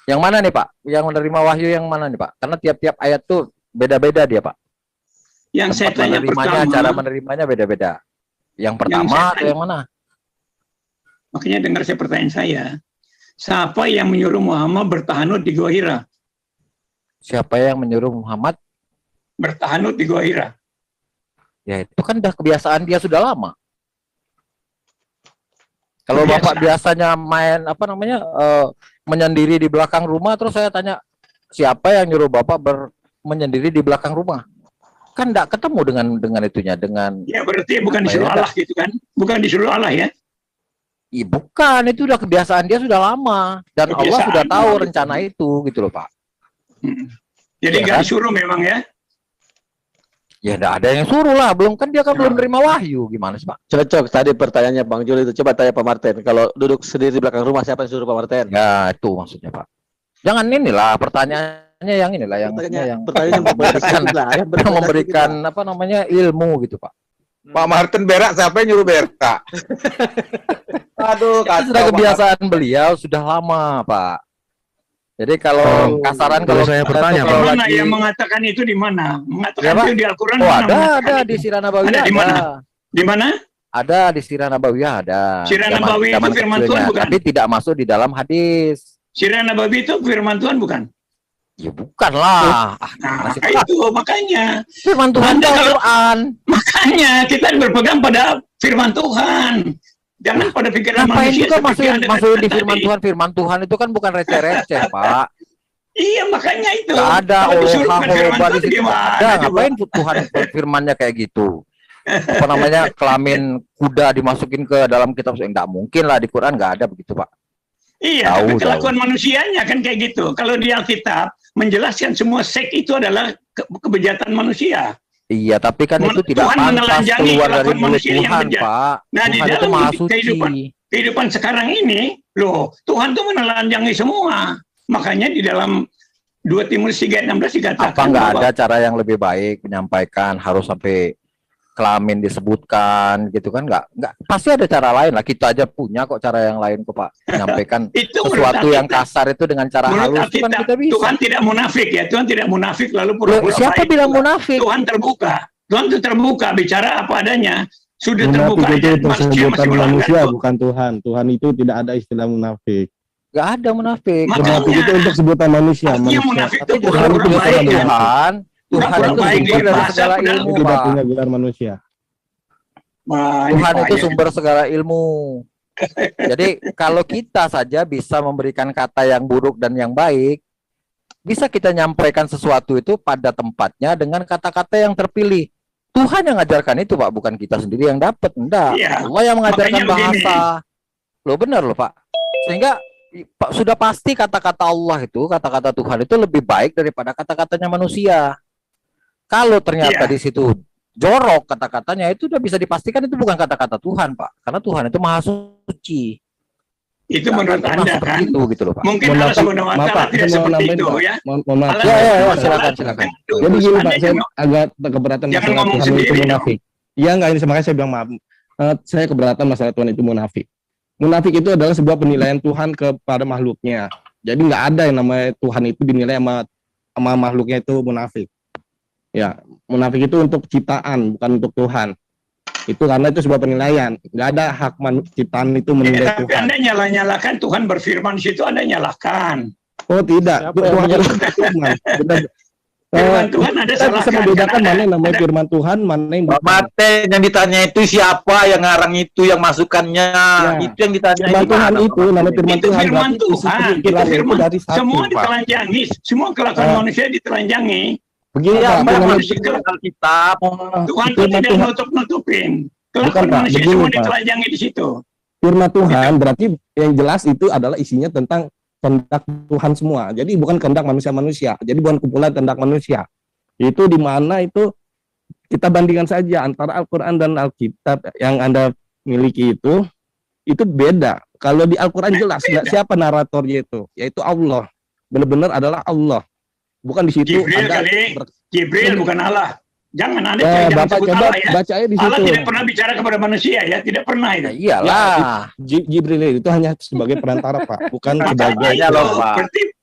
Yang mana nih Pak? Yang menerima wahyu yang mana nih Pak? Karena tiap-tiap ayat tuh beda-beda dia Pak. Yang saya tanya pertama, cara menerimanya beda-beda. Yang pertama atau yang mana? Makanya dengar saya pertanyaan saya. Siapa yang menyuruh Muhammad bertahanut di Gua Hira? Siapa yang menyuruh Muhammad bertahanut di Gua Hira? Ya itu kan udah kebiasaan dia sudah lama. Kalau Bapak biasanya main menyendiri di belakang rumah, terus saya tanya siapa yang nyuruh Bapak menyendiri di belakang rumah? Kan enggak ketemu dengan itunya dengan. Ya berarti bukan disuruh Allah gitu kan? Bukan disuruh Allah ya? Iya bukan, itu udah kebiasaan dia sudah lama dan kebiasaan Allah sudah tahu rencana itu gitu loh Pak. Jadi nggak disuruh memang ya? Ya enggak ada yang suruh lah, belum kan dia kan belum terima wahyu, gimana sih Pak? Cocok tadi pertanyaannya Bang Jul itu, coba tanya Pak Martin. Kalau duduk sendiri di belakang rumah siapa yang suruh Pak Martin? Ya itu maksudnya Pak. Jangan inilah pertanyaannya yang inilah yang memberikan ilmu gitu Pak. Pak Martin berak, siapa yang nyuruh berak? Aduh, sudah kebiasaan beliau sudah lama Pak. Jadi kalau kasaran kalau saya bertanya Pak, mana yang mengatakan itu di mana? Mengatakan itu di Al-Quran? Ada di Sirah Nabawiyah. Di mana? Di mana? Ada di Sirah Nabawiyah ada. Sirah Nabawiyah itu firman Tuhan bukan? Tapi tidak masuk di dalam hadis. Sirah Nabawiyah itu firman Tuhan bukan? Ya bukan lah. Nah, itu makanya. Firman Tuhan itu Al-Quran. Makanya kita berpegang pada firman Tuhan. Jangan pada pikiran manusia. Masuk di firman Tuhan. Firman Tuhan itu kan bukan receh-receh, Pak. Iya, makanya itu. Gak ada holoba di situ. Ada. Ngapain Tuhan firmannya kayak gitu? Apa namanya, kelamin kuda dimasukin ke dalam kitab suci? Enggak mungkin lah, di Quran nggak ada begitu Pak. Iya, tapi kelakuan manusianya kan kayak gitu. Kalau di Alkitab menjelaskan semua seks itu adalah kebejatan manusia. Iya, tapi kan itu tidak Tuhan pantas keluar dari mulut manusia yang Tuhan, bejat. Pak. Nah, Tuhan di itu dalam maha suci. kehidupan sekarang ini, loh, Tuhan tuh menelanjangi semua. Makanya di dalam 2 Timotius 3:16 dikatakan Apa nggak ada cara yang lebih baik menyampaikan, harus sampai kelamin disebutkan gitu kan? Nggak, pasti ada cara lain lah. Kita aja punya kok cara yang lain kok, Pak, menyampaikan sesuatu yang kasar itu dengan cara halus itu kan kita bisa. Tuhan tidak munafik ya, Tuhan tidak munafik lalu pura-pura siapa baik. bilang munafik? Tuhan terbuka, Tuhan itu terbuka, bicara apa adanya. Sudah terbuka Munafik itu aja, untuk manusia sebutan masih manusia, melanggar. bukan Tuhan. Tuhan itu tidak ada istilah munafik. Nggak ada munafik. Makanya- Munafik itu untuk sebutan manusia. Artinya Manusia. munafik itu Tapi justru pura-pura Tuhan, baik ya. Tuhan itu Pura-pura baik sumber di dari bahasa segala padahal ilmu, Tidak Pak. punya gelar manusia. Wah, ini Tuhan itu bahaya. sumber segala ilmu. Jadi kalau kita saja bisa memberikan kata yang buruk dan yang baik, bisa kita nyampaikan sesuatu itu pada tempatnya dengan kata-kata yang terpilih. Tuhan yang ngajarkan itu, Pak, bukan kita sendiri yang dapat. Enggak. Iya. Allah yang mengajarkan Makanya begini. bahasa. Loh, benar loh, Pak. Sehingga Pak, sudah pasti kata-kata Allah itu, kata-kata Tuhan itu lebih baik daripada kata-katanya manusia. Kalau ternyata Iya. di situ jorok kata-katanya, itu udah bisa dipastikan itu bukan kata-kata Tuhan, Pak. Karena Tuhan itu maha suci. Itu Nggak menurut pernah Anda seperti kan? itu gitu loh, Pak. Mungkin Mohon Allah maaf, Subhanahu wa maaf, Ta'ala Pak, tidak saya mau seperti nambahin, itu Pak. ya. Mohon maaf. Allah Ya, Subhanahu wa silakan, Ta'ala silakan. itu. Jadi gini, Pak, Anda saya jangan- agak keberatan Jangan masalah ngomong Tuhan itu sendiri munafik. Iya, enggak, ini makanya saya bilang maaf. Saya keberatan masalah Tuhan itu munafik. Munafik itu adalah sebuah penilaian Tuhan kepada makhluknya. Jadi nggak ada yang namanya Tuhan itu dinilai sama makhluknya itu munafik. Ya, munafik itu untuk ciptaan, bukan untuk Tuhan. Itu karena itu sebuah penilaian. Nggak ada hak ciptaan itu menilai Tapi Tuhan. Anda nyala-nyalakan Tuhan berfirman di situ, Anda nyalahkan. Oh tidak, Siapa yang Tuhan menyalahkan? adalah firman. Firman Tuhan ada Kita bisa salahkan. membedakan Karena mana yang namanya ada- firman Tuhan, mana yang Pak bukan. Martin yang ditanya itu siapa yang ngarang itu, yang masukannya, itu yang ditanya Firman Tuhan gimana, itu, Pak? namanya firman itu Tuhan. firman berarti isi Tuhan, itu pikiran firman dari satu, semua Pak. ditelanjangi, semua kelakuan Ah. manusia ditelanjangi. Begini, Iya, Pak, Apa namanya manusia Alkitab. Tuhan itu firman tidak Tuhan. nutup-nutupin. Bukan, Kelakuan Pak, manusia begini, semua Pak. ditelanjangi di situ. Firman Tuhan berarti yang jelas itu adalah isinya tentang kehendak Tuhan semua. Jadi bukan kehendak manusia-manusia. Jadi bukan kumpulan kehendak manusia. Itu di mana itu kita bandingkan saja antara Al-Quran dan Alkitab yang Anda miliki itu beda. Kalau di Al-Quran jelas Beda. siapa naratornya itu, yaitu Allah. Benar-benar adalah Allah. Bukan di situ Jibril ada kali. Jibril bukan Allah. Jangan Anda Ya, jangan Bapak sebut coba Allah ya. baca aja di Allah situ. tidak pernah bicara kepada manusia ya, tidak pernah Ya itu. iyalah. Jibril itu hanya sebagai perantara, Pak, bukan sebagai Makanya loh, Pak.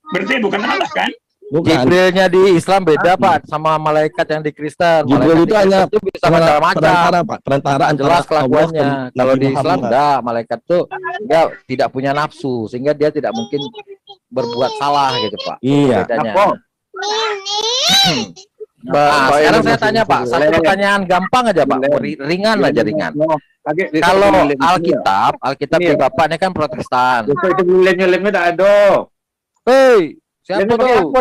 Berarti bukan Allah kan? bukan. Jibrilnya di Islam beda, Pak, sama malaikat yang di Kristen. Jibril Malaikat itu di hanya Kristen itu bisa macam-macam. perantara, Pak. Perantara antara Jelas Allah kelakuannya. dan Kalau Nabi di Islam Muhammad. enggak, malaikat tuh dia tidak punya nafsu sehingga dia tidak mungkin berbuat salah gitu, Pak. Iya. Bedanya. Apa? Nah, sekarang saya tanya, Pak, satu pertanyaan gampang aja, Pak. Ringan aja, ringan. Kalau Alkitab di Bapak ini kan Protestan. itu nyelemnya tak ada. Hei, siapa tuh?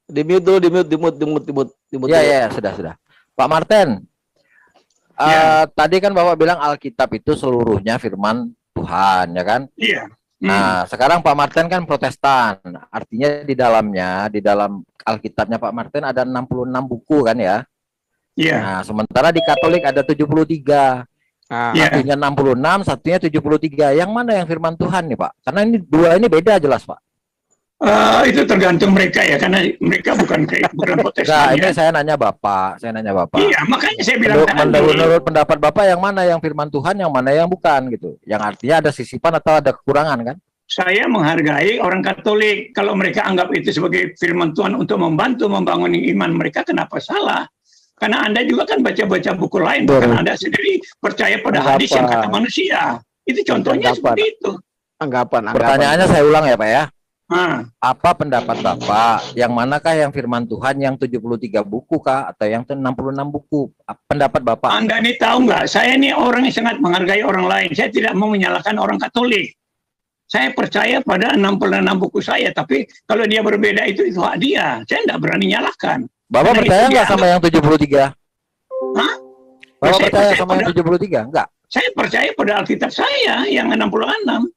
Di mute dulu, di mute. Ya, ya, sudah. Pak Martin, tadi kan Bapak bilang Alkitab itu seluruhnya firman Tuhan, ya kan? Iya. Nah, sekarang Pak Martin kan Protestan. Artinya di dalam Alkitabnya Pak Martin ada 66 buku kan ya? Iya. Nah, sementara di Katolik ada 73. Iya. Satunya 66, satunya 73. Yang mana yang firman Tuhan nih, Pak? Karena ini dua ini beda jelas, Pak. Itu tergantung mereka ya, karena mereka bukan Nah, Protestan ini ya. saya nanya Bapak. Iya, makanya saya bilang tadi. Menurut pendapat Bapak yang mana yang firman Tuhan, yang mana yang bukan gitu. Yang artinya ada sisipan atau ada kekurangan kan? Saya menghargai orang Katolik. Kalau mereka anggap itu sebagai firman Tuhan untuk membantu membangun iman mereka, kenapa salah? Karena Anda juga kan baca-baca buku lain, bahkan Anda sendiri percaya pada hadis yang kata manusia. Itu contohnya seperti itu. Anggapan. Pertanyaannya saya ulang ya, Pak ya. Nah, Apa pendapat Bapak? Yang manakah yang firman Tuhan yang 73 buku kah? Atau yang 66 buku? Pendapat Bapak? Anda ini tahu nggak? Saya ini orang yang sangat menghargai orang lain. Saya tidak mau menyalahkan orang Katolik. Saya percaya pada 66 buku saya. Tapi kalau dia berbeda itu hak dia. Saya tidak berani nyalahkan. Bapak Karena percaya itu nggak sama yang 73? Hah? Bapak saya percaya percaya sama yang 73? Enggak. Saya percaya pada Alkitab saya yang 66.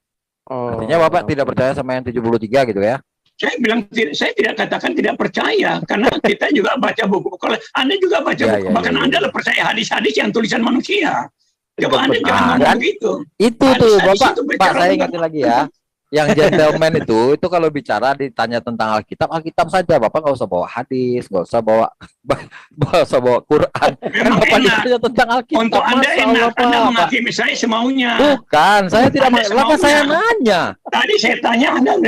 Artinya Bapak tidak percaya sama yang 73 gitu ya? saya tidak katakan tidak percaya, karena kita juga baca buku. Kalau Anda juga baca buku, bahkan Anda percaya hadis-hadis yang tulisan manusia. Coba Anda jangan ngomong begitu. Itu tuh Bapak saya ingatin lagi ya. Yang gentleman itu kalau bicara ditanya tentang Alkitab saja, Bapak nggak usah bawa hadis, nggak usah bawa Quran. Kan Bapak ditanya tentang Alkitab. Untuk Anda enak, Anda menghakimi saya semaunya. Bukan, saya tidak mau. Saya nanya. Tadi saya tanya, Anda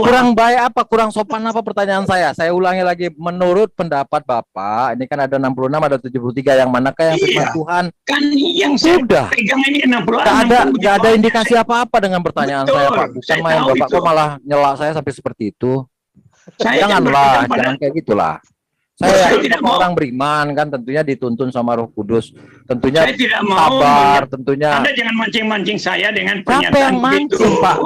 kurang baik apa, kurang sopan apa pertanyaan saya? Saya ulangi lagi, menurut pendapat Bapak, ini kan ada 66, ada 73, yang manakah yang firman Tuhan? Kan yang saya pegang ini 66. Nggak ada indikasi apa-apa dengan pertanyaan saya, Pak. Bukan main Bapak kok malah nyela saya sampai seperti itu. Janganlah, jangan kayak gitulah. Saya tidak mau orang beriman, kan tentunya dituntun sama Roh Kudus, tentunya sabar, tentunya. Anda jangan mancing-mancing saya dengan pernyataan begitu, Pak.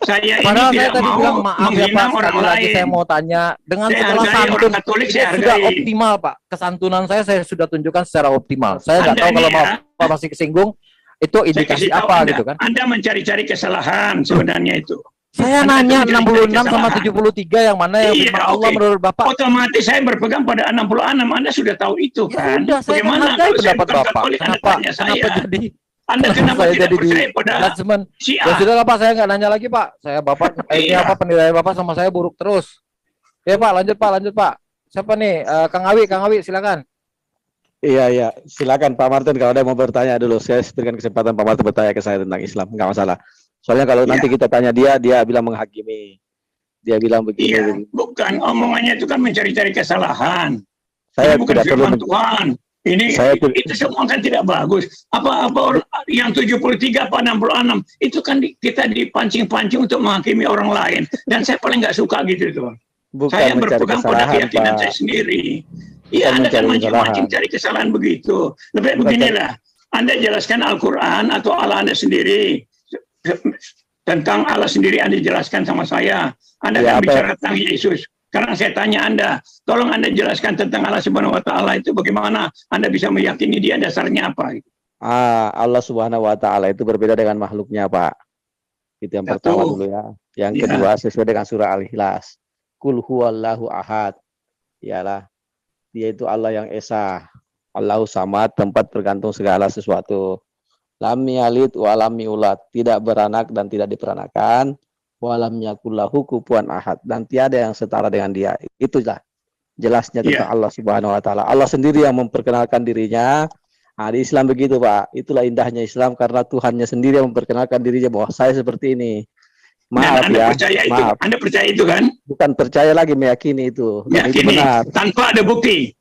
Saya padahal ini saya tadi bilang maaf ya Pak, sekali lagi saya mau tanya dengan segala santun, saya sudah optimal Pak, kesantunan saya sudah tunjukkan secara optimal. Saya nggak tahu kalau Bapak masih kesinggung, itu indikasi apa gitu kan? Anda mencari-cari kesalahan sebenarnya itu. Saya nanya 66 sama 73 yang mana yang firman Allah menurut Bapak? Otomatis saya berpegang pada 66. Anda sudah tahu itu kan? Ya, bagaimana kalau pendapat Bapak? Kenapa jadi Anda kenapa saya tidak jadi percaya pada ya sudah Pak, saya nggak nanya lagi Pak. Saya Bapak ini apa penilaian Bapak sama saya buruk terus. Ya Pak, lanjut Pak. Siapa nih? Kang Awi silakan. Iya, silakan Pak Martin kalau ada mau bertanya dulu. Saya berikan kesempatan Pak Martin bertanya ke saya tentang Islam, nggak masalah. Soalnya kalau nanti kita tanya dia bilang menghakimi. Dia bilang begini. Iya, bukan omongannya itu kan mencari-cari kesalahan. Saya bukan tidak perlu Tuhan. Ini itu semua kan tidak bagus. Apa yang 73 apa 66 itu kan kita dipancing-pancing untuk menghakimi orang lain. Dan saya paling nggak suka gitu tuh. Saya berpegang pada keyakinan saya sendiri. Iya, Anda kan mancing-mancing cari kesalahan begitu. Lebih beginilah. Anda jelaskan Al-Quran atau Allah Anda sendiri. Tentang Allah sendiri Anda jelaskan sama saya. Anda kan bicara tentang Yesus. Sekarang saya tanya Anda, tolong Anda jelaskan tentang Allah Subhanahu wa taala itu bagaimana Anda bisa meyakini dia, dasarnya apa? Allah Subhanahu wa taala itu berbeda dengan makhluknya, Pak. Itu yang pertama dulu ya. Yang kedua sesuai dengan surah Al-Ikhlas. Qul huwallahu ahad. Ialah dia itu Allah yang esa. Allahu samad, tempat tergantung segala sesuatu. Lam yalid wa lam yulad, tidak beranak dan tidak diperanakan. Walam yakullahu kufuwan ahad, dan tiada yang setara dengan dia. Itulah jelasnya tentang Allah Subhanahu wa taala. Allah sendiri yang memperkenalkan dirinya. Nah, di Islam begitu, Pak. Itulah indahnya Islam, karena Tuhannya sendiri yang memperkenalkan dirinya bahwa saya seperti ini. Maaf Anda ya. Percaya maaf. Itu. Anda percaya itu kan? Bukan percaya lagi, meyakini itu. Meyakini, itu benar. Tanpa ada bukti.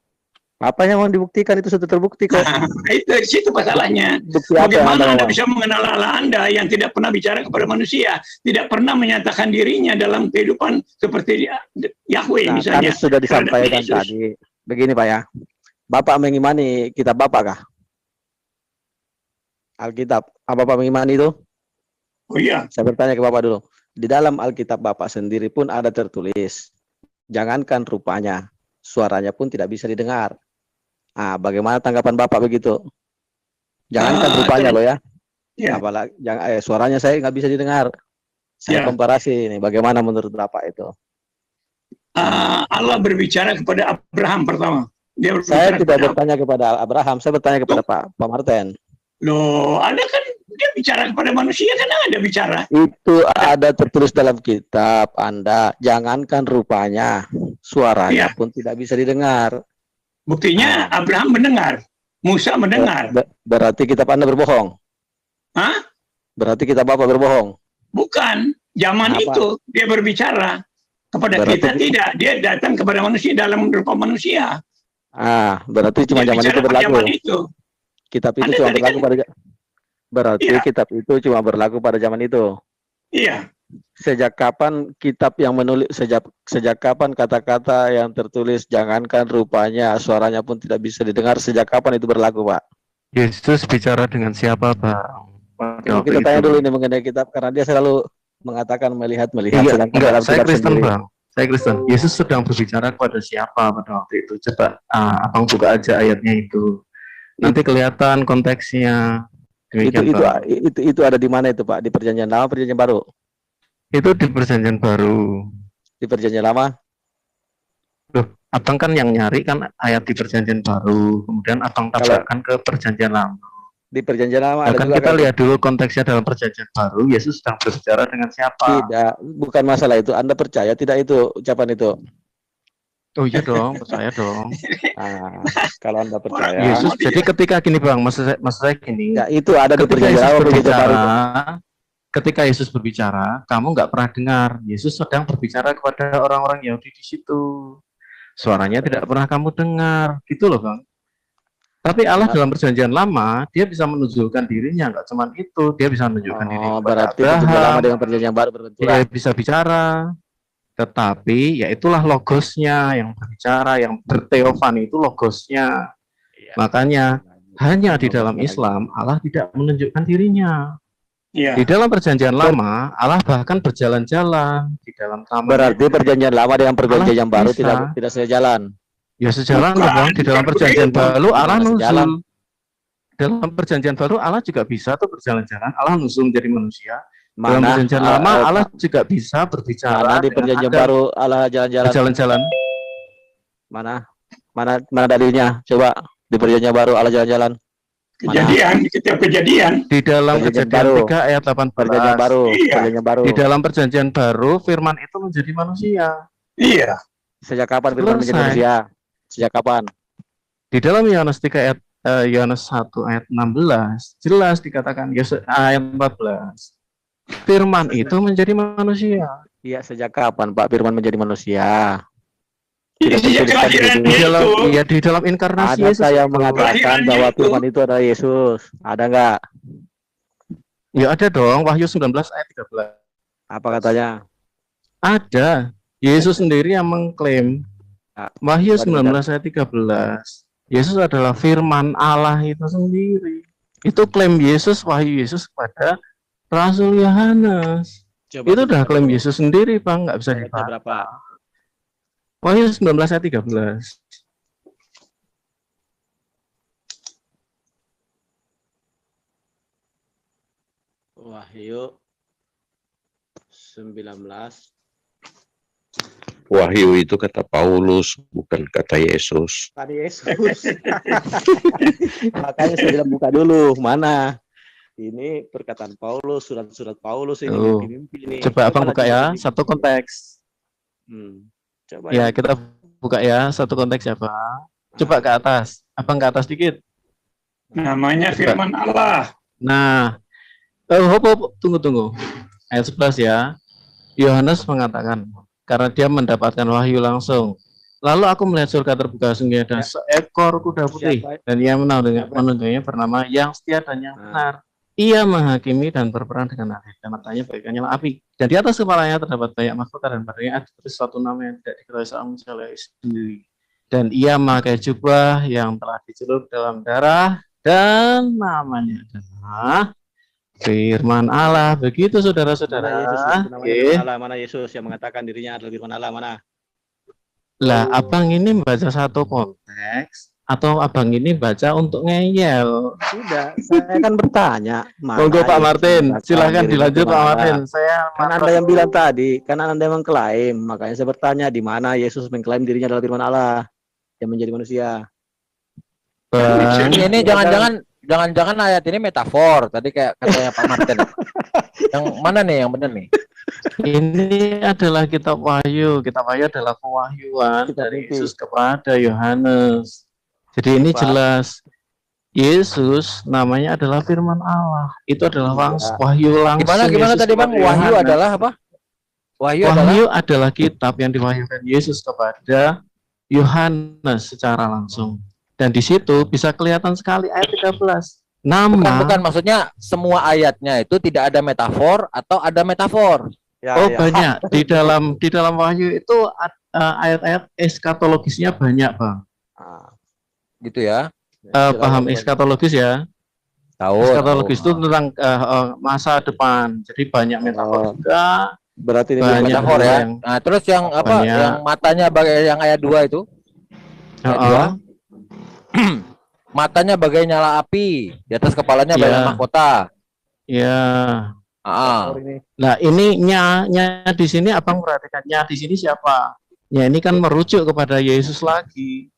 Apa yang mau dibuktikan itu sudah terbukti kok. Itu dari situ masalahnya. Bagaimana Anda bisa mengenal Allah Anda yang tidak pernah bicara kepada manusia, tidak pernah menyatakan dirinya dalam kehidupan seperti Yahweh misalnya. Kan sudah disampaikan tadi. Begini Pak ya, Bapak mengimani kitab Bapak kah? Alkitab. Apa Bapak mengimani itu? Oh iya. Saya bertanya ke Bapak dulu. Di dalam Alkitab Bapak sendiri pun ada tertulis, jangankan rupanya, suaranya pun tidak bisa didengar. Bagaimana tanggapan Bapak begitu? Jangankan rupanya loh ya. Apalagi suaranya saya nggak bisa didengar. Saya komparasi ini. Bagaimana menurut Bapak itu? Allah berbicara kepada Abraham pertama. Saya tidak bertanya kepada Abraham. Saya bertanya kepada Pak Martin. Loh, Anda kan dia bicara kepada manusia, kan Anda bicara. Itu ada tertulis dalam kitab Anda. Jangankan rupanya, suaranya pun tidak bisa didengar. Buktinya Abraham mendengar, Musa mendengar. Berarti kitab Anda berbohong? Hah? Berarti kitab Bapak berbohong? Bukan. Zaman itu dia berbicara kepada kita tidak. Dia datang kepada manusia dalam rupa manusia. Berarti cuma zaman itu berlaku. Kitab itu cuma berlaku pada. Berarti kitab itu cuma berlaku pada zaman itu. Iya. Sejak kapan kitab yang menulis, sejak kapan kata-kata yang tertulis jangankan rupanya, suaranya pun tidak bisa didengar, sejak kapan itu berlaku, Pak? Yesus bicara dengan siapa, Pak? Kita tanya dulu ini mengenai kitab, karena dia selalu mengatakan melihat. Enggak, saya Kristen, Bang. Saya Kristen. Yesus sedang berbicara kepada siapa pada waktu itu? Coba Abang buka aja ayatnya itu. Nanti kelihatan konteksnya. Itu ada di mana itu, Pak? Di Perjanjian Lama, Perjanjian Baru? Itu di Perjanjian Baru. di Perjanjian Lama? Loh, abang kan yang nyari kan ayat di Perjanjian Baru, kemudian abang tabrakkan ke Perjanjian Lama. Di Perjanjian Lama Nah, ada kan juga kita lihat dulu konteksnya dalam Perjanjian Baru, Yesus sedang berbicara dengan siapa? Tidak, bukan masalah itu. Anda percaya tidak itu ucapan itu? Oh iya dong, percaya dong. Nah, kalau Anda percaya, Yesus, jadi ketika gini bang, maksud saya gini, ya itu ada di ketika Perjanjian Yesus Lama Perjanjian Baru. berbicara, ketika Yesus berbicara, kamu nggak pernah dengar. Yesus sedang berbicara kepada orang-orang Yahudi di situ. Suaranya tidak pernah kamu dengar, gitu loh bang. Tapi Allah dalam Perjanjian Lama, dia bisa menunjukkan dirinya, nggak cuma itu, dia bisa menunjukkan diri kepada berarti Perjanjian Lama dengan Perjanjian Baru berbenturan. Dia bisa bicara, tetapi ya itulah logosnya yang berbicara, yang berteofani itu logosnya. Makanya hanya di dalam Islam Allah tidak menunjukkan dirinya. Di dalam Perjanjian Lama Allah bahkan berjalan-jalan di dalam taman. Berarti Perjanjian Lama dengan Perjanjian Baru tidak sejalan. Ya sejalan bang. Di dalam Perjanjian Baru Allah nuzul. Dalam Perjanjian Baru Allah juga bisa tuh berjalan-jalan. Allah nuzul menjadi manusia. Dalam Perjanjian Lama Allah juga bisa berbicara. Mana di Perjanjian Baru Allah jalan-jalan? Mana dalilnya? Coba di Perjanjian Baru Allah jalan-jalan. Kejadian, setiap kejadian. Di dalam Kejadian 3 ayat 18. Perjanjian Baru. Perjanjian Baru. Di dalam Perjanjian Baru Firman itu menjadi manusia. Iya. Sejak kapan Firman menjadi manusia? Sejak kapan? Di dalam Yohanes 3 ayat Yohanes 1 ayat 16 jelas dikatakan ayat 14. Firman itu menjadi manusia. Iya, sejak kapan Pak Firman menjadi manusia? Sejak kelahiran Yesus. Di dalam inkarnasi ada Yesus. Saya mengatakan bahwa Firman itu adalah Yesus. Ada enggak? Ya ada dong, Wahyu 19 ayat 13. Apa katanya? Ada. Yesus sendiri yang mengklaim. Wahyu 19 ayat 13. Yesus adalah firman Allah itu sendiri. Itu klaim Yesus, wahyu Yesus kepada Rasul Yohanes. Itu udah klaim Yesus sendiri, Bang, nggak bisa dibantah. Berapa? Wahyu 19 ayat 13. Wahyu 19. Wahyu itu kata Paulus, bukan kata Yesus. Kata Yesus. Makanya saya bilang buka dulu, mana? Ini perkataan Paulus, surat-surat Paulus ini. Mimpi-mimpi. Coba abang buka ya, satu konteks. Coba ya, kita buka ya, satu konteks ya, Bang. Coba ke atas, abang ke atas dikit. Namanya coba. Firman Allah. Nah, tunggu. Ayat 11 ya. Yohanes mengatakan, karena dia mendapatkan wahyu langsung. Lalu aku melihat surga terbuka sungguh dan seekor kuda putih. Dan ia menunjuknya bernama yang setia dan yang benar. Ia menghakimi dan berperang dengan adil. Dan matanya bagaikan nyala api. Dan di atas kepalanya terdapat banyak mahkota dan padanya ada suatu nama yang tidak diketahui seorang manusia sendiri. Dan ia memakai jubah yang telah dicelup dalam darah. Dan namanya adalah Firman Allah. Begitu saudara-saudara. Mana Yesus yang mengatakan dirinya adalah Firman Allah, mana? Lah, abang ini baca satu konteks atau abang ini baca untuk ngeyel? Sudah, saya kan bertanya. Monggo Pak Martin, silahkan dilanjut Pak Martin. Saya kan Anda yang bilang tadi, karena Anda yang mengklaim, makanya saya bertanya di mana Yesus mengklaim dirinya adalah Firman Allah yang menjadi manusia. Ini jangan-jangan ayat ini metafor tadi kayak katanya Pak Martin. Yang mana nih yang benar nih? Ini adalah kitab Wahyu. Kitab Wahyu adalah pewahyuan dari Yesus kepada Yohanes. Jadi ini jelas Yesus namanya adalah Firman Allah. Itu adalah wahyu langsung. Gimana tadi Bang? Wahyu adalah apa? Wahyu adalah kitab yang diwahyukan Yesus kepada Yohanes secara langsung. Dan di situ bisa kelihatan sekali ayat 13. Bukan, maksudnya semua ayatnya itu tidak ada metafor atau ada metafor. Banyak. Di dalam Wahyu itu ayat-ayat eskatologisnya banyak, Bang. Gitu ya. Paham eskatologis ya? Tahu. Eskatologis itu tentang masa depan. Jadi banyak metafor juga. Berarti ini banyak metafor ya. Nah, terus yang apa? Banyak. Yang matanya bagai yang ayat 2 itu? Ayat 2. Matanya bagai nyala api, di atas kepalanya banyak mahkota. Iya. Nah, ini nya di sini abang perhatikan, nya di sini siapa? Ya ini kan merujuk kepada Yesus lagi.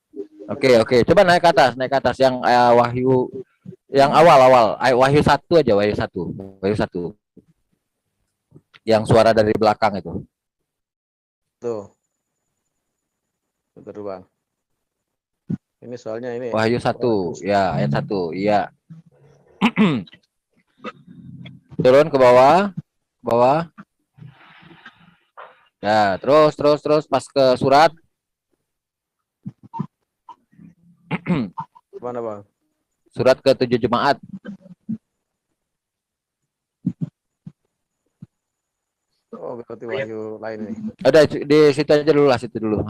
Oke. Coba naik ke atas yang Wahyu yang awal. Wahyu 1 aja, Wahyu 1. Yang suara dari belakang itu. Tuh. Bentar, Bang. Ini soalnya ini. Wahyu 1, ya, ayat 1. Iya. Turun ke bawah. Ya, terus pas ke surat. Mana, Bang? Surat ke 7 jemaat. Oh, berarti Wahyu lain nih. Ada di situ aja dulu lah, situ dulu.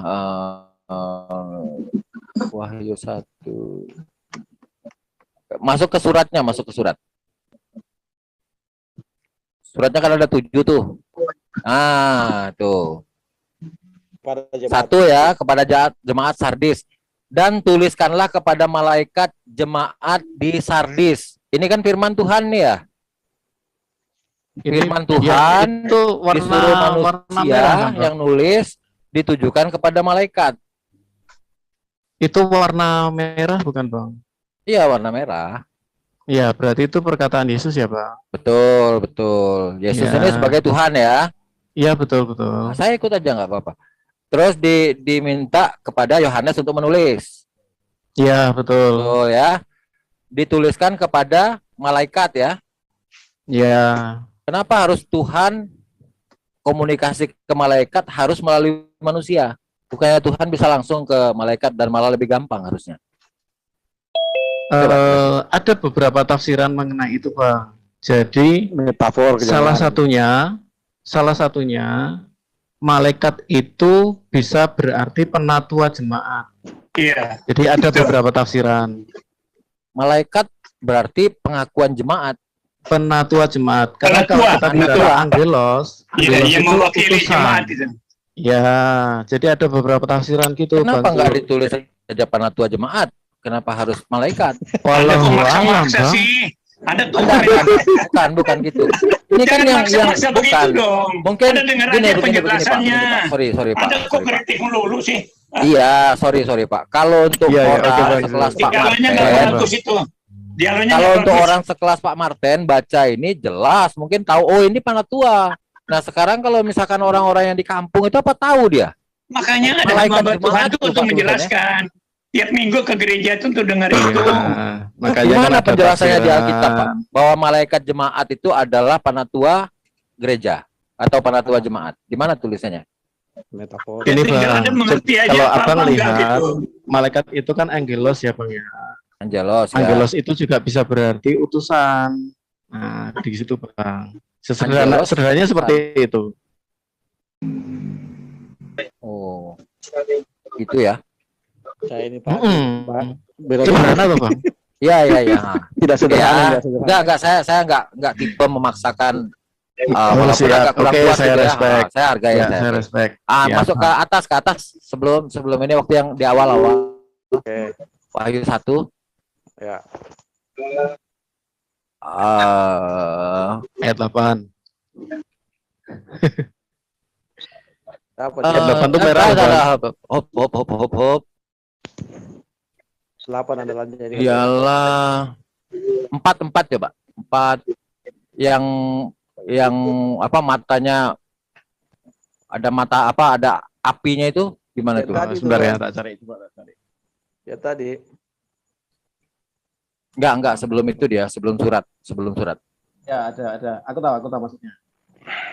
Wahyu 1. Masuk ke surat. Suratnya kan ada 7 tuh. Tuh. 1 ya, kepada jemaat Sardis. Dan tuliskanlah kepada malaikat jemaat di Sardis. Ini kan firman Tuhan nih ya. Firman Tuhan itu disuruh warna manusia merah, kan, yang nulis ditujukan kepada malaikat. Itu warna merah bukan, Bang? Iya, warna merah. Iya, berarti itu perkataan Yesus ya, Bang? Betul. Yesus Ya. ini sebagai Tuhan ya. Iya, betul. Nah, saya ikut aja nggak apa-apa. Terus diminta kepada Yohanes untuk menulis. Iya, betul. Betul ya. Dituliskan kepada malaikat ya. Iya. Kenapa harus Tuhan komunikasi ke malaikat harus melalui manusia? Bukannya Tuhan bisa langsung ke malaikat dan malah lebih gampang harusnya. Ada beberapa tafsiran mengenai itu, Bang. Jadi metafor salah satunya malaikat itu bisa berarti penatua jemaat. Iya. Jadi ada beberapa tafsiran. Malaikat berarti pengakuan jemaat. Penatua jemaat. Karena kalau kita bicara angelos, Iya, yang itu mewakili utusan. jemaat itu. Ya, jadi ada beberapa tafsiran gitu. Kenapa Bang. nggak ditulis saja penatua jemaat? Kenapa harus malaikat? Walau alam, Maksa Bang. sih. Ada tuh Bukan gitu. Ini kan yang bukan. dong. Mungkin Ada dengar begini, aja Pak. penjelasannya. Sorry, Pak. Ada kok kritik melulu sih. Iya, sorry Pak. Kalau untuk orang Bang. sekelas Pak Dialognya nggak Martin, bagus itu. Dialognya kalau nggak untuk bagus. orang sekelas Pak Martin baca ini jelas, mungkin tahu oh ini penatua. Nah sekarang kalau misalkan orang-orang yang di kampung itu apa tahu dia? Makanya ada Malaikat hamba Tuhan jemaat itu tuh, untuk Pak, menjelaskan. Tiap minggu ke gereja itu untuk dengar itu. Makanya Gimana kan ada penjelasannya di tafsiran. Alkitab Pak? Bahwa malaikat jemaat itu adalah penatua gereja atau penatua jemaat. Di mana tulisannya? Metafor. Ini, Tinggal Bang. ada mengerti aja Kalau apa abang enggak lihat gitu. malaikat itu kan angelos ya, Bang ya. Angelos. Ya. Angelos itu juga bisa berarti utusan. Nah, di situ, Bang. Sederhananya seperti itu. Oh. Gitu ya. Saya ini Pak. Sederhana tuh, Bang. Iya. Tidak sederhana. Enggak, saya enggak tipe memaksakan Siap. agak kurang Oke, puas saya gitu ya. respect. Saya hargai Ya, saya. saya respect. Ya. Masuk ke atas sebelum ini waktu yang di awal. Oke. Wahyu 1. Ya. Ayat 8. Apa? Ayat 8 tuh merah, Bang. Hop. 8 ada lanjutnya. Iyalah 4 coba. 4 yang apa matanya ada mata apa ada apinya itu gimana tuh? Sebentar ya, tak cari. Ya tadi. Enggak sebelum itu dia, sebelum surat. Ya, ada. Aku tahu maksudnya.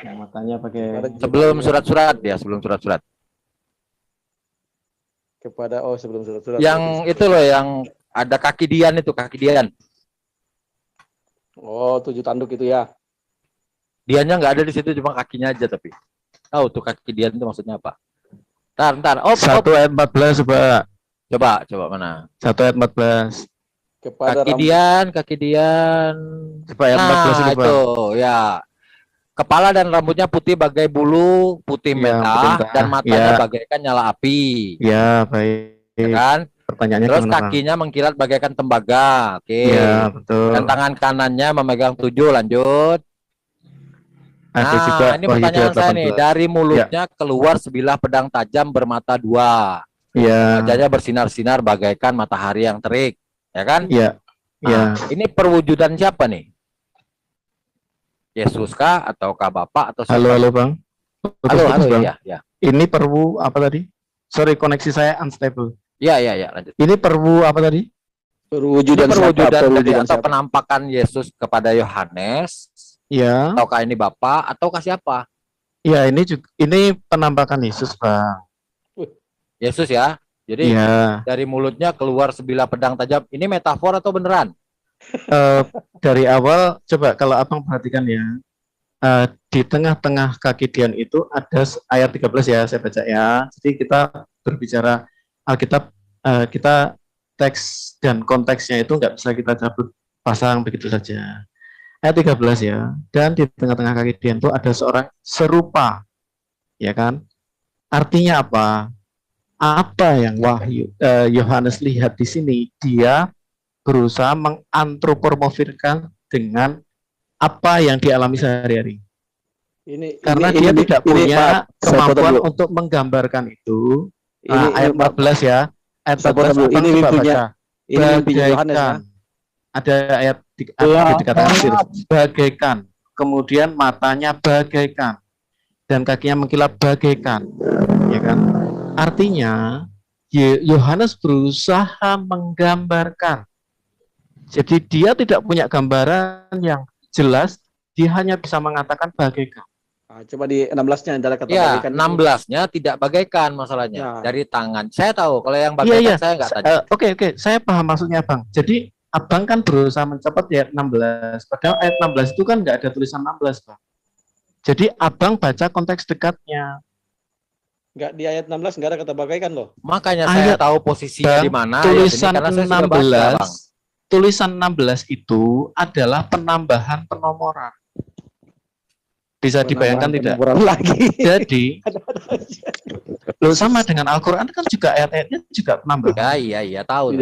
Yang matanya pakai Sebelum surat-surat. Kepada sebelum surat-surat. Yang itu loh yang ada kaki Dian itu, kaki Dian. Oh, 7 tanduk itu ya. Diannya nggak ada di situ, cuma kakinya aja tapi. Tahu tuh kaki Dian itu maksudnya apa? Ntar. 1 ayat 14 Coba mana? 1 ayat 14. Kepada Kaki Dian. Coba ayat 14 itu ya. Kepala dan rambutnya putih bagai bulu putih merah dan matanya bagaikan nyala api. Ya, baik. Ya kan? Pertanyaannya terus gimana, kakinya mengkilat bagaikan tembaga. Oke. Ya, betul. Dan tangan kanannya memegang 7, lanjut. Ada juga ini pertanyaan saya nih, 18. dari mulutnya keluar sebilah pedang tajam bermata dua. Ya. Wajahnya bersinar-sinar bagaikan matahari yang terik, ya kan? Iya. Nah, ini perwujudan siapa nih? Yesus kah ataukah Bapak atau siapa? Halo Bang. Halo, Bang. ya. Ini perwu apa tadi? Sorry, koneksi saya unstable. Ya, lanjut. Ini perwu apa tadi? Perwujudan atau penampakan Yesus kepada Yohanes. Iya. Ataukah ini Bapak ataukah siapa? Iya, ini penampakan Yesus, Bang. Yesus ya. Jadi dari mulutnya keluar sebilah pedang tajam. Ini metafor atau beneran? Dari awal coba kalau Abang perhatikan ya. Di tengah-tengah kaki Dian itu ada ayat 13 ya, saya baca ya. Jadi kita berbicara Alkitab, kita teks dan konteksnya itu nggak bisa kita cabut pasang begitu saja. Ayat 13 ya. Dan di tengah-tengah kaki Dian itu ada seorang serupa. Ya kan? Artinya apa? Apa yang Yohanes lihat di sini? Dia berusaha mengantropomorfikan dengan apa yang dialami sehari-hari. Karena dia tidak punya kemampuan untuk menggambarkan itu. Ayat 14 ya. Ayat 14 ini mimpinya Yohanes ya. Ada ayat dikatakan bagaikan, kemudian matanya bagaikan dan kakinya mengkilap bagaikan, ya kan? Artinya Yohanes berusaha menggambarkan. Jadi dia tidak punya gambaran yang jelas, dia hanya bisa mengatakan bagaikan. Coba di 16-nya adalah kata ya, bagaikan. 16-nya tidak bagaikan masalahnya. Dari tangan. Saya tahu kalau yang bagaikan saya nggak tahu. Oke, saya paham maksudnya, Bang. Jadi Abang kan berusaha mencapai di ayat 16. Padahal ayat 16 itu kan nggak ada tulisan 16, Bang. Jadi Abang baca konteks dekatnya. Nggak, di ayat 16 nggak ada kata bagaikan loh. Makanya saya tahu posisinya di mana. Tulisan ya, sini, 16, baca, tulisan 16 itu adalah penambahan penomoran. Bisa dibayangkan tidak? Lagi. Jadi, sama dengan Al-Quran kan juga ayat-ayatnya juga penambahan. Iya, tahu.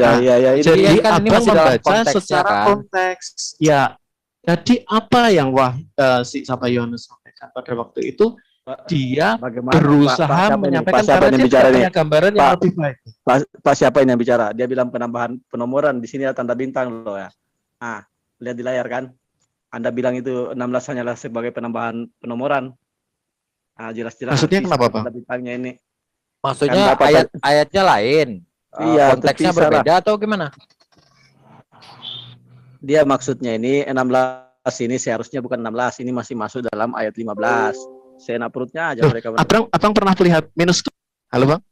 Jadi ini kan Abang membaca secara kan? konteks. Ya, jadi apa yang Sapa Yohanes sampaikan pada waktu itu? Dia berusaha menyampaikan karena dia tidak punya gambaran yang lebih baik. Pak siapa ini yang bicara? Dia bilang penambahan penomoran, di sini ada tanda bintang loh ya. Nah, lihat di layar kan? Anda bilang itu 16 hanyalah sebagai penambahan penomoran. Nah, jelas-jelas. Maksudnya kenapa, Pak? Tanda bintangnya ini. Maksudnya ayatnya lain. Iya, konteksnya berbeda atau gimana? Dia maksudnya ini 16 ini seharusnya bukan 16, ini masih masuk dalam ayat 15. Sena perutnya aja mereka. Abang pernah melihat minuskul? Halo, Bang.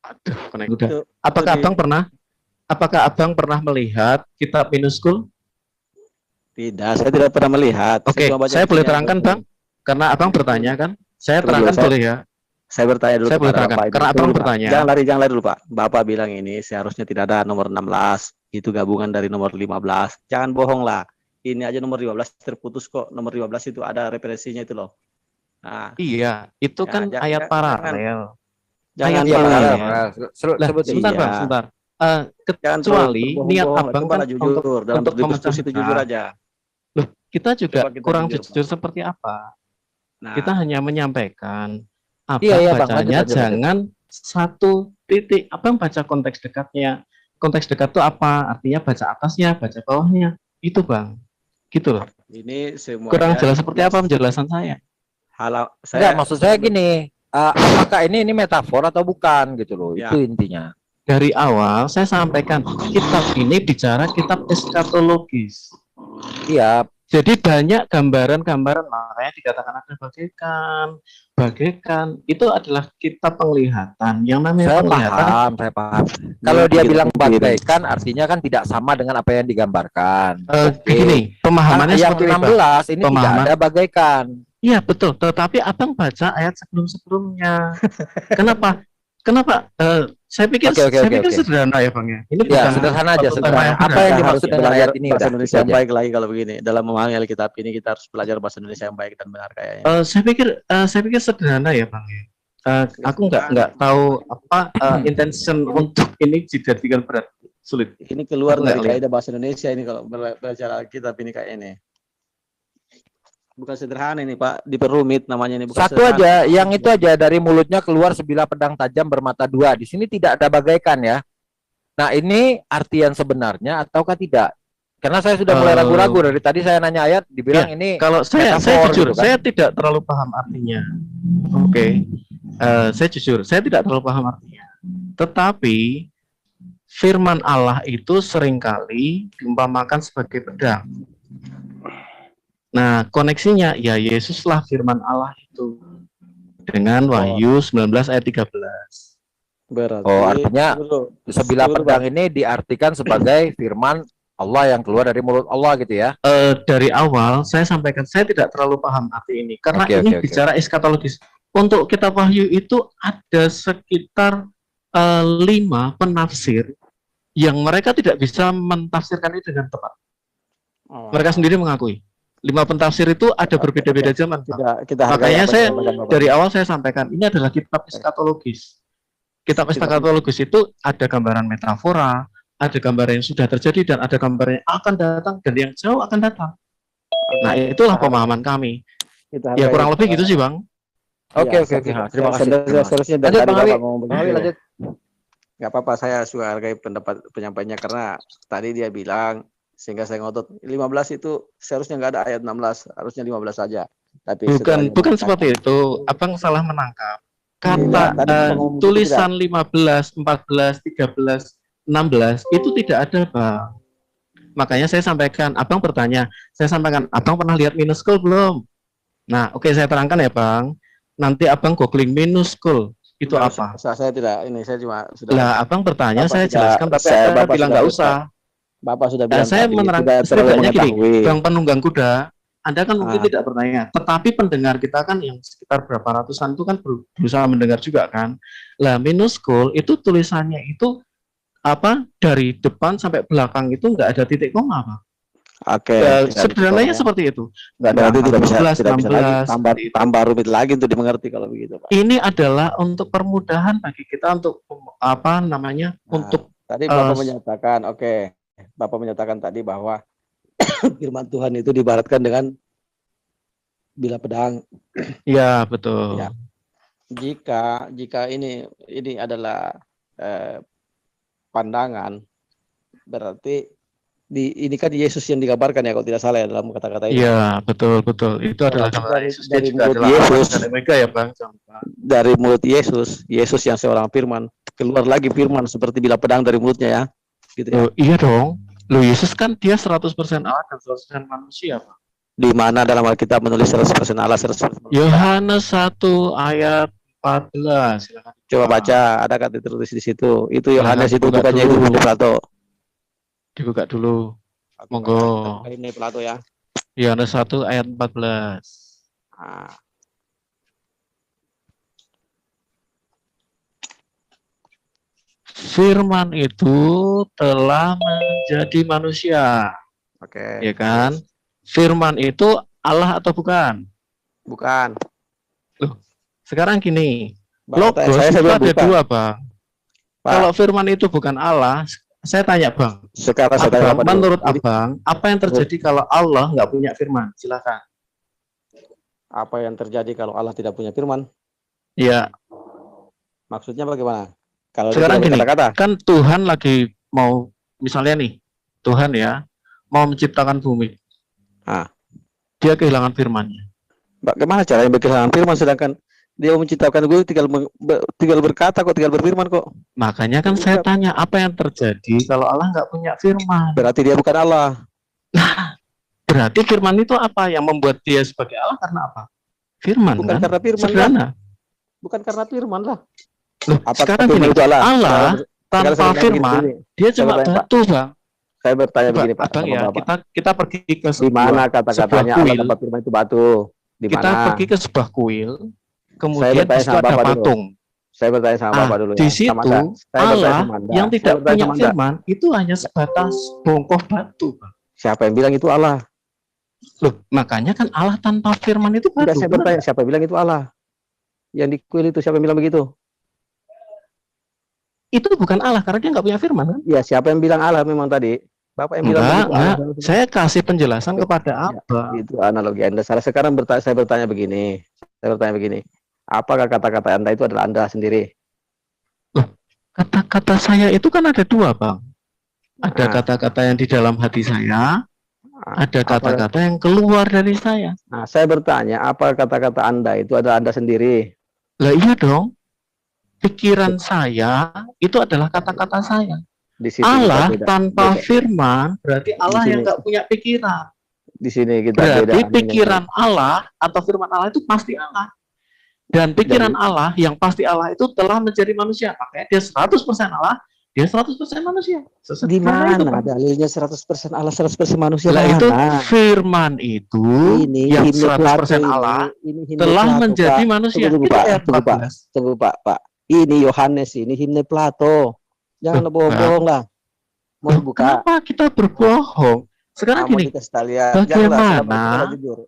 Aduh, udah. Apakah Abang pernah melihat kitab minuskul? Tidak, saya tidak pernah melihat. Oke, saya boleh terangkan, Bang? Karena Abang bertanya kan? Saya terangkan boleh ya? Saya bertanya dulu. Saya boleh terangkan, karena Abang bertanya. Jangan lari dulu, Pak. Bapak bilang ini seharusnya tidak ada nomor 16. Itu gabungan dari nomor 15. Jangan bohong lah. Ini aja nomor 15 terputus kok. Nomor 15 itu ada referensinya itu loh. Nah, iya, itu kan ayat paralel. Jangan paralel. Sebentar, Bang, sebentar. Kecuali niat Abang kan jujur dalam berdiskusi itu jujur aja. Loh, kita juga kurang jujur seperti apa? Nah, kita hanya menyampaikan bacanya jangan satu titik. Abang baca konteks dekatnya. Konteks dekat itu apa? Artinya baca atasnya, baca bawahnya. Itu, Bang. Gitu loh. Ini semua kurang jelas seperti apa penjelasan saya? Enggak, maksud saya gini, apakah ini metafor atau bukan gitu loh, itu intinya. Dari awal saya sampaikan kitab ini bicara kitab eskatologis. Iya. Jadi banyak gambaran-gambaran, makanya dikatakan ada bagaikan. Itu adalah kitab penglihatan. Yang namanya penglihatan. Saya paham. Kalau dia bilang bagaikan, artinya kan tidak sama dengan apa yang digambarkan. Begini, pemahamannya yang 16 ini tidak ada bagaikan. Iya betul, tetapi Abang baca ayat sebelum-sebelumnya. Kenapa? Saya pikir sederhana ya, Bang ya. Ini bukan sederhana aja. Sederhana. Apa yang dimaksud dengan ayat ini? Bahasa Indonesia yang baik lagi kalau begini. Dalam memahami Alkitab ini kita harus belajar bahasa Indonesia yang baik dan benar kayaknya. Saya pikir sederhana ya, Bang ya. Aku nggak tahu apa intention untuk ini dijadikan berat, sulit. Ini keluar dari kaidah bahasa Indonesia ini kalau belajar Alkitab ini kayak ini. bukan sederhana ini Pak, diperumit namanya ini. Bukan Satu sederhana. aja, yang itu aja, dari mulutnya keluar sebilah pedang tajam bermata dua. Di sini tidak ada bagaikan ya. Nah ini artian sebenarnya ataukah tidak? Karena saya sudah mulai ragu-ragu dari tadi saya nanya ayat, dibilang Ya, ini. kalau saya jujur, gitu kan? saya tidak terlalu paham artinya. Oke. Saya jujur, saya tidak terlalu paham artinya. Tetapi firman Allah itu seringkali diumpamakan sebagai pedang. Nah, koneksinya ya Yesuslah firman Allah itu dengan Wahyu 19 ayat 13. Berarti, artinya sebilah pedang ini diartikan sebagai firman Allah yang keluar dari mulut Allah gitu ya. Dari awal saya sampaikan saya tidak terlalu paham arti ini karena ini bicara eskatologis. Untuk kitab Wahyu itu ada sekitar 5 penafsir yang mereka tidak bisa mentafsirkan ini dengan tepat. Mereka sendiri mengakui 5 pentafsir itu ada berbeda-beda zaman. Makanya saya dari awal saya sampaikan ini adalah kitab eskatologis. Kitab eskatologis itu ada gambaran metafora, ada gambaran yang sudah terjadi dan ada gambaran yang akan datang dan yang jauh akan datang. Nah, itulah pemahaman kami. Ya kurang lebih gitu sih, Bang. Oke. Terima kasih. Lanjut, Bang Ali, lanjut. Nggak apa-apa, saya suka hargai pendapat penyampainya karena tadi dia bilang sehingga saya ngotot 15 itu seharusnya nggak ada ayat 16, harusnya 15 saja. Tapi bukan seperti itu. Abang salah menangkap. Kata tulisan 15, 14, 13, 16 itu tidak ada, Bang. Makanya saya sampaikan, Abang bertanya, saya sampaikan, Abang pernah lihat minuscule belum? Nah, oke, saya terangkan ya, Bang. Nanti Abang googling minuscule itu apa? Saya tidak, ini saya cuma sudah. Lah, Abang bertanya, saya jelaskan, tapi saya bilang nggak usah. Bapak sudah bilang saya menerangkan setidaknya gini, Bang penunggang kuda, Anda kan mungkin tidak bertanya, tetapi pendengar kita kan yang sekitar berapa ratusan itu kan berusaha mendengar juga kan. Lah minuscule itu tulisannya itu apa dari depan sampai belakang itu nggak ada titik koma, Pak. Oke. Sederhananya seperti itu. Berarti tidak bisa lagi tambah rumit lagi untuk dimengerti kalau begitu, Pak. Ini adalah untuk permudahan bagi kita untuk apa namanya untuk tadi Bapak menyatakan Bapak menyatakan tadi bahwa firman Tuhan itu diibaratkan dengan bilah pedang. Ya, betul. Ya. Jika ini adalah pandangan, berarti ini kan Yesus yang digambarkan ya kalau tidak salah ya dalam kata-kata ini. Iya, betul. Itu adalah dari mulut Yesus. Ya, Bang. Dari mulut Yesus yang seorang firman, keluar lagi firman seperti bilah pedang dari mulutnya ya. Gitu ya. Oh, iya dong. Loh, Yesus kan dia 100% Allah dan 100% manusia, Pak. Di mana dalam Alkitab menulis 100% Allah, 100% manusia? Yohanes 1 ayat 14. Silakan. Coba baca, ada kata tertulis di situ. Itu Yohanes itu bukannya itu di Plato. Dibuka dulu. Monggo. Ini Plato ya. Yohanes 1 ayat 14. Firman itu telah menjadi manusia. Oke. Ya kan? Firman itu Allah atau bukan? Bukan. Loh, sekarang gini. Logos itu ada dua, Bang. Kalau firman itu bukan Allah, saya tanya, Bang. Sekarang saya tanya menurut Abang, apa yang terjadi kalau Allah nggak punya firman? Silakan. Apa yang terjadi kalau Allah tidak punya firman? Iya. Maksudnya bagaimana? Kalau sekarang gini, kan Tuhan lagi mau, misalnya nih, Tuhan ya, mau menciptakan bumi. Dia kehilangan firman-Nya. Bagaimana caranya kehilangan firman sedangkan dia mau menciptakan gue tinggal berkata kok, tinggal berfirman kok. Makanya kan saya tanya, apa yang terjadi kalau Allah nggak punya firman? Berarti dia bukan Allah. Nah, berarti firman itu apa yang membuat dia sebagai Allah karena apa? Firman. Bukan kan? Karena firman. Sederhana. Bukan karena firman lah. Loh, sekarang gini, Allah tanpa firman, dia cuma batu, Bang. Saya bertanya begini, Pak. Abang ya, kita pergi ke di mana kata-katanya Allah tanpa firman itu batu? Kita pergi ke sebuah kuil, kemudian di situ ada patung. Saya bertanya sama Bapak dulu. Di situ Allah yang tidak punya firman itu hanya sebatas bongkoh batu, Bang. Siapa yang bilang itu Allah? Loh, makanya kan Allah tanpa firman itu batu. Saya bertanya, siapa yang bilang itu Allah? Yang di kuil itu siapa yang bilang begitu? Itu bukan Allah karena dia nggak punya firman kan? Ya, siapa yang bilang Allah memang tadi? Bapak yang bilang enggak. Saya kasih penjelasan kepada Abang. Itu analogi Anda salah. Sekarang saya bertanya begini. Apakah kata-kata Anda itu adalah Anda sendiri? Kata-kata saya itu kan ada dua, Bang. Ada kata-kata yang di dalam hati saya, ada kata-kata yang keluar dari saya. Nah, saya bertanya, apa kata-kata Anda itu adalah Anda sendiri? Lah iya dong. Pikiran saya itu adalah kata-kata saya. Allah tanpa firman berarti Allah yang nggak punya pikiran. Di sini kita berarti pikiran Allah atau firman Allah itu pasti Allah. Dan pikiran Allah yang pasti Allah itu telah menjadi manusia. Makanya dia 100% Allah, dia 100% manusia. Di mana dalilnya 100% Allah, 100% manusia? Lah itu firman itu yang 100% Allah telah menjadi manusia. Tunggu Pak. Ini Yohanes, ini himne Plato. Jangan bohong lah. Mau buka. Kenapa kita berbohong? Sekarang gini,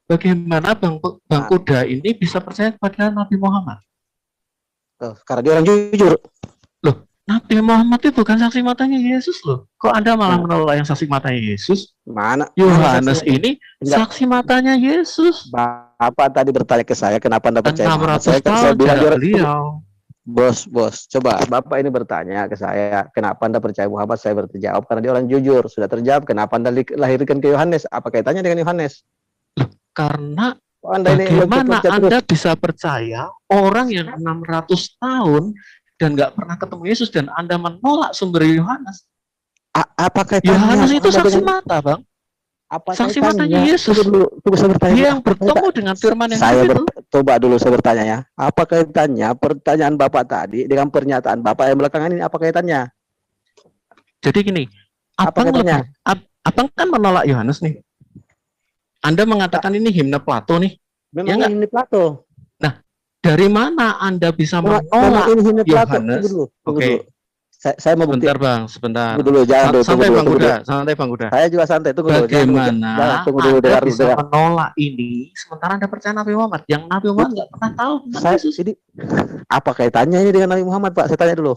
bagaimana Bang Kuda ini bisa percaya kepada Nabi Muhammad? Karena dia orang jujur. Loh, Nabi Muhammad itu bukan saksi matanya Yesus loh. Kok Anda malah menolak yang saksi matanya Yesus? Mana? Yohanes ini saksi matanya Yesus. Bapak tadi bertanya ke saya, kenapa Anda percaya Muhammad? Saya bilang beliau. Bos, coba Bapak ini bertanya ke saya, kenapa Anda percaya Muhammad? Saya berjawab karena dia orang jujur. Sudah terjawab, kenapa Anda lahirkan ke Yohanes? Apa kaitannya dengan Yohanes? Karena bagaimana Anda bisa percaya orang yang 600 tahun dan nggak pernah ketemu Yesus dan Anda menolak sumber Yohanes? Apa kaitannya? Yohanes itu saksi mata, Bang. Saksi matanya Yesus. Dia yang bertemu dengan firman yang itu. Coba dulu saya bertanya ya. Apa kaitannya pertanyaan Bapak tadi dengan pernyataan Bapak yang belakangan ini? Apa kaitannya? Jadi gini, Abang kan menolak Yohanes nih. Anda mengatakan ini himne Plato nih. Memang himne Plato. Nah, dari mana Anda bisa menolak Yohanes? Oke. Saya mau sebentar Bang, sebentar. Tunggu dulu, jangan dulu. Santai Bang Kuda. Saya juga santai, tunggu dulu. Bagaimana Anda bisa menolak ini sementara Anda percaya Nabi Muhammad? Yang Nabi Muhammad nggak pernah tahu tentang Yesus. Apa kaitannya ini dengan Nabi Muhammad, Pak? Saya tanya dulu.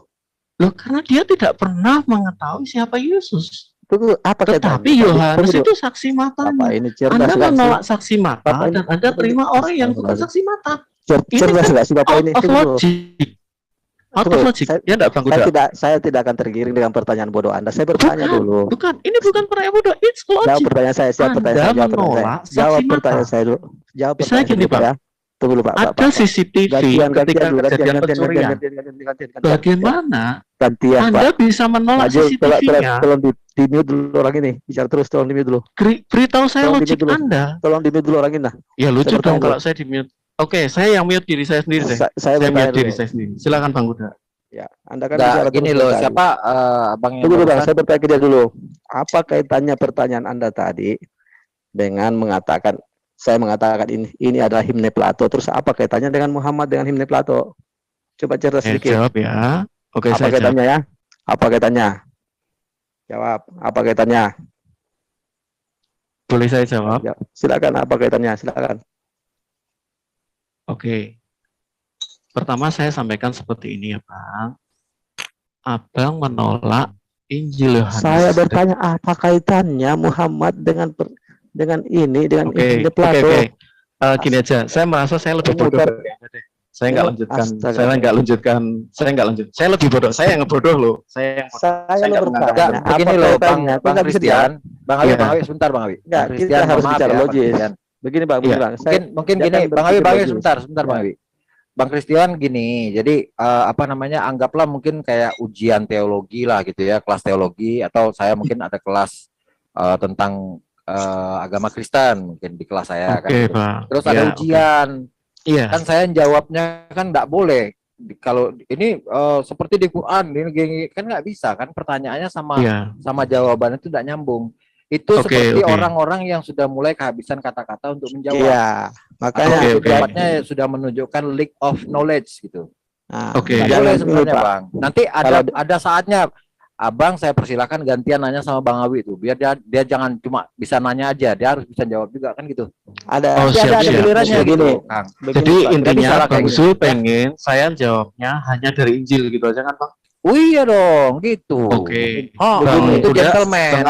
Loh, karena dia tidak pernah mengetahui siapa Yesus. Tunggu, apa kaitannya? Tetapi Yohanes itu saksi matanya. Anda menolak saksi mata dan Anda terima orang yang bukan saksi mata. Cerdas nggak sih Bapak ini? Ya enggak, Bang Kuda. Saya tidak akan tergiring dengan pertanyaan bodoh Anda. Saya bertanya dulu. Bukan, ini bukan pertanyaan bodoh, it's logic. Jawab pertanyaan saya, Jawab pertanyaan saya dulu. Jawab pertanyaan saya gini, Pak. Ya. Tunggu dulu, Pak. Ada CCTV ketika kejadian pencurian. Bagaimana Anda bisa menolak CCTV-nya? Tolong di mute dulu orang ini. Bicara terus, tolong di mute dulu. Beritahu saya logik Anda. Tolong di mute dulu orang ini. Ya lucu dong kalau saya di mute. Oke, saya yang mute diri saya sendiri deh. Saya mute diri saya sendiri. Silakan Bang Kuda. Ya, Anda kan bicara gini loh, siapa Bang yang tunggu dulu Bang, saya bertanya ke dia dulu. Apa kaitannya pertanyaan Anda tadi dengan mengatakan saya mengatakan ini adalah himne Plato, terus apa kaitannya dengan Muhammad dengan himne Plato? Coba cerita sedikit. Jawab ya. Oke, apa saya kaitannya jawab. Ya? Apa kaitannya? Jawab. Apa kaitannya? Boleh saya jawab? Ya, silakan. Apa kaitannya? Silakan. Oke. Pertama saya sampaikan seperti ini ya, Bang. Abang menolak Injil Yohanes. Saya bertanya apa kaitannya Muhammad dengan Injil Plato? Gini aja, saya merasa saya lebih bodoh. Saya nggak lanjutkan. Saya lebih bodoh. Saya yang ngebodoh loh. Saya bertanya. Begini loh, Bang Christian. Bang Awi, sebentar Bang Awi. Kita harus bicara logis. Begini Bang, mungkin gini, Bang Awi, sebentar Bang Awi. Bang Christian gini, jadi anggaplah mungkin kayak ujian teologi lah gitu ya, kelas teologi, atau saya mungkin ada kelas tentang agama Kristen mungkin di kelas saya kan. Pak. Terus ada ujian, kan saya jawabnya kan nggak boleh. Kalau ini seperti di Quran, ini kan nggak bisa kan, pertanyaannya sama jawabannya itu tidak nyambung. Itu seperti orang-orang yang sudah mulai kehabisan kata-kata untuk menjawab. Iya, makanya jawabannya sudah menunjukkan lack of knowledge gitu. Oke. Boleh sebenarnya Bang. Nanti ada saatnya Abang saya persilakan gantian nanya sama Bang Awi itu, biar dia jangan cuma bisa nanya aja, dia harus bisa jawab juga kan gitu. Ada gilirannya gitu, Kang. Jadi intinya Bang Zul pengen saya jawabnya hanya dari Injil gitu aja kan Bang? Oh iya dong, gitu. Oke. Oh, itu gentleman.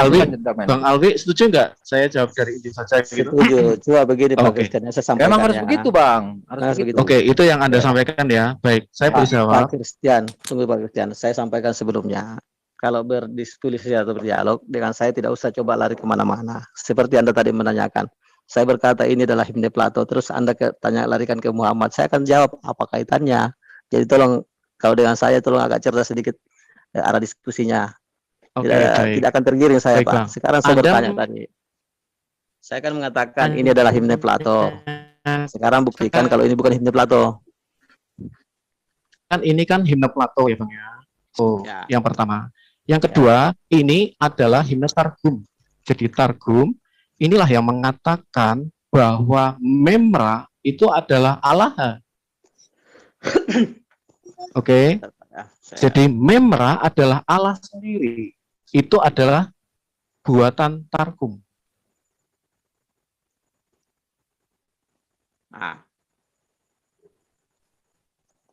Bang Alwi setuju nggak? Saya jawab dari inti saja gitu. Setuju. Coba begini Pak Christian, saya sampaikan Emang harus ya. begitu, Bang. Harus begitu. Oke, itu yang Anda sampaikan ya. Baik, saya berjawab. Pak Christian, tunggu Pak Christian. Saya sampaikan sebelumnya. Kalau berdiskusi atau berdialog dengan saya tidak usah coba lari kemana-mana. Seperti Anda tadi menanyakan. Saya berkata ini adalah himne Plato. Terus Anda larikan ke Muhammad. Saya akan jawab apa kaitannya. Jadi tolong kalau dengan saya tolong agak cerdas sedikit arah diskusinya. Tidak akan tergiring saya, baik, Pak. Bang. Sekarang saya bertanya tadi. Saya akan mengatakan ini adalah himne Plato. Sekarang buktikan kalau ini bukan himne Plato. Kan ini kan himne Plato ya, Bang ya. Oh, ya. Yang pertama. Yang kedua, ini adalah himne Targum. Jadi Targum inilah yang mengatakan bahwa Memra itu adalah Allah. Oke. Jadi Memra adalah Allah sendiri. Itu adalah buatan Targum. Nah.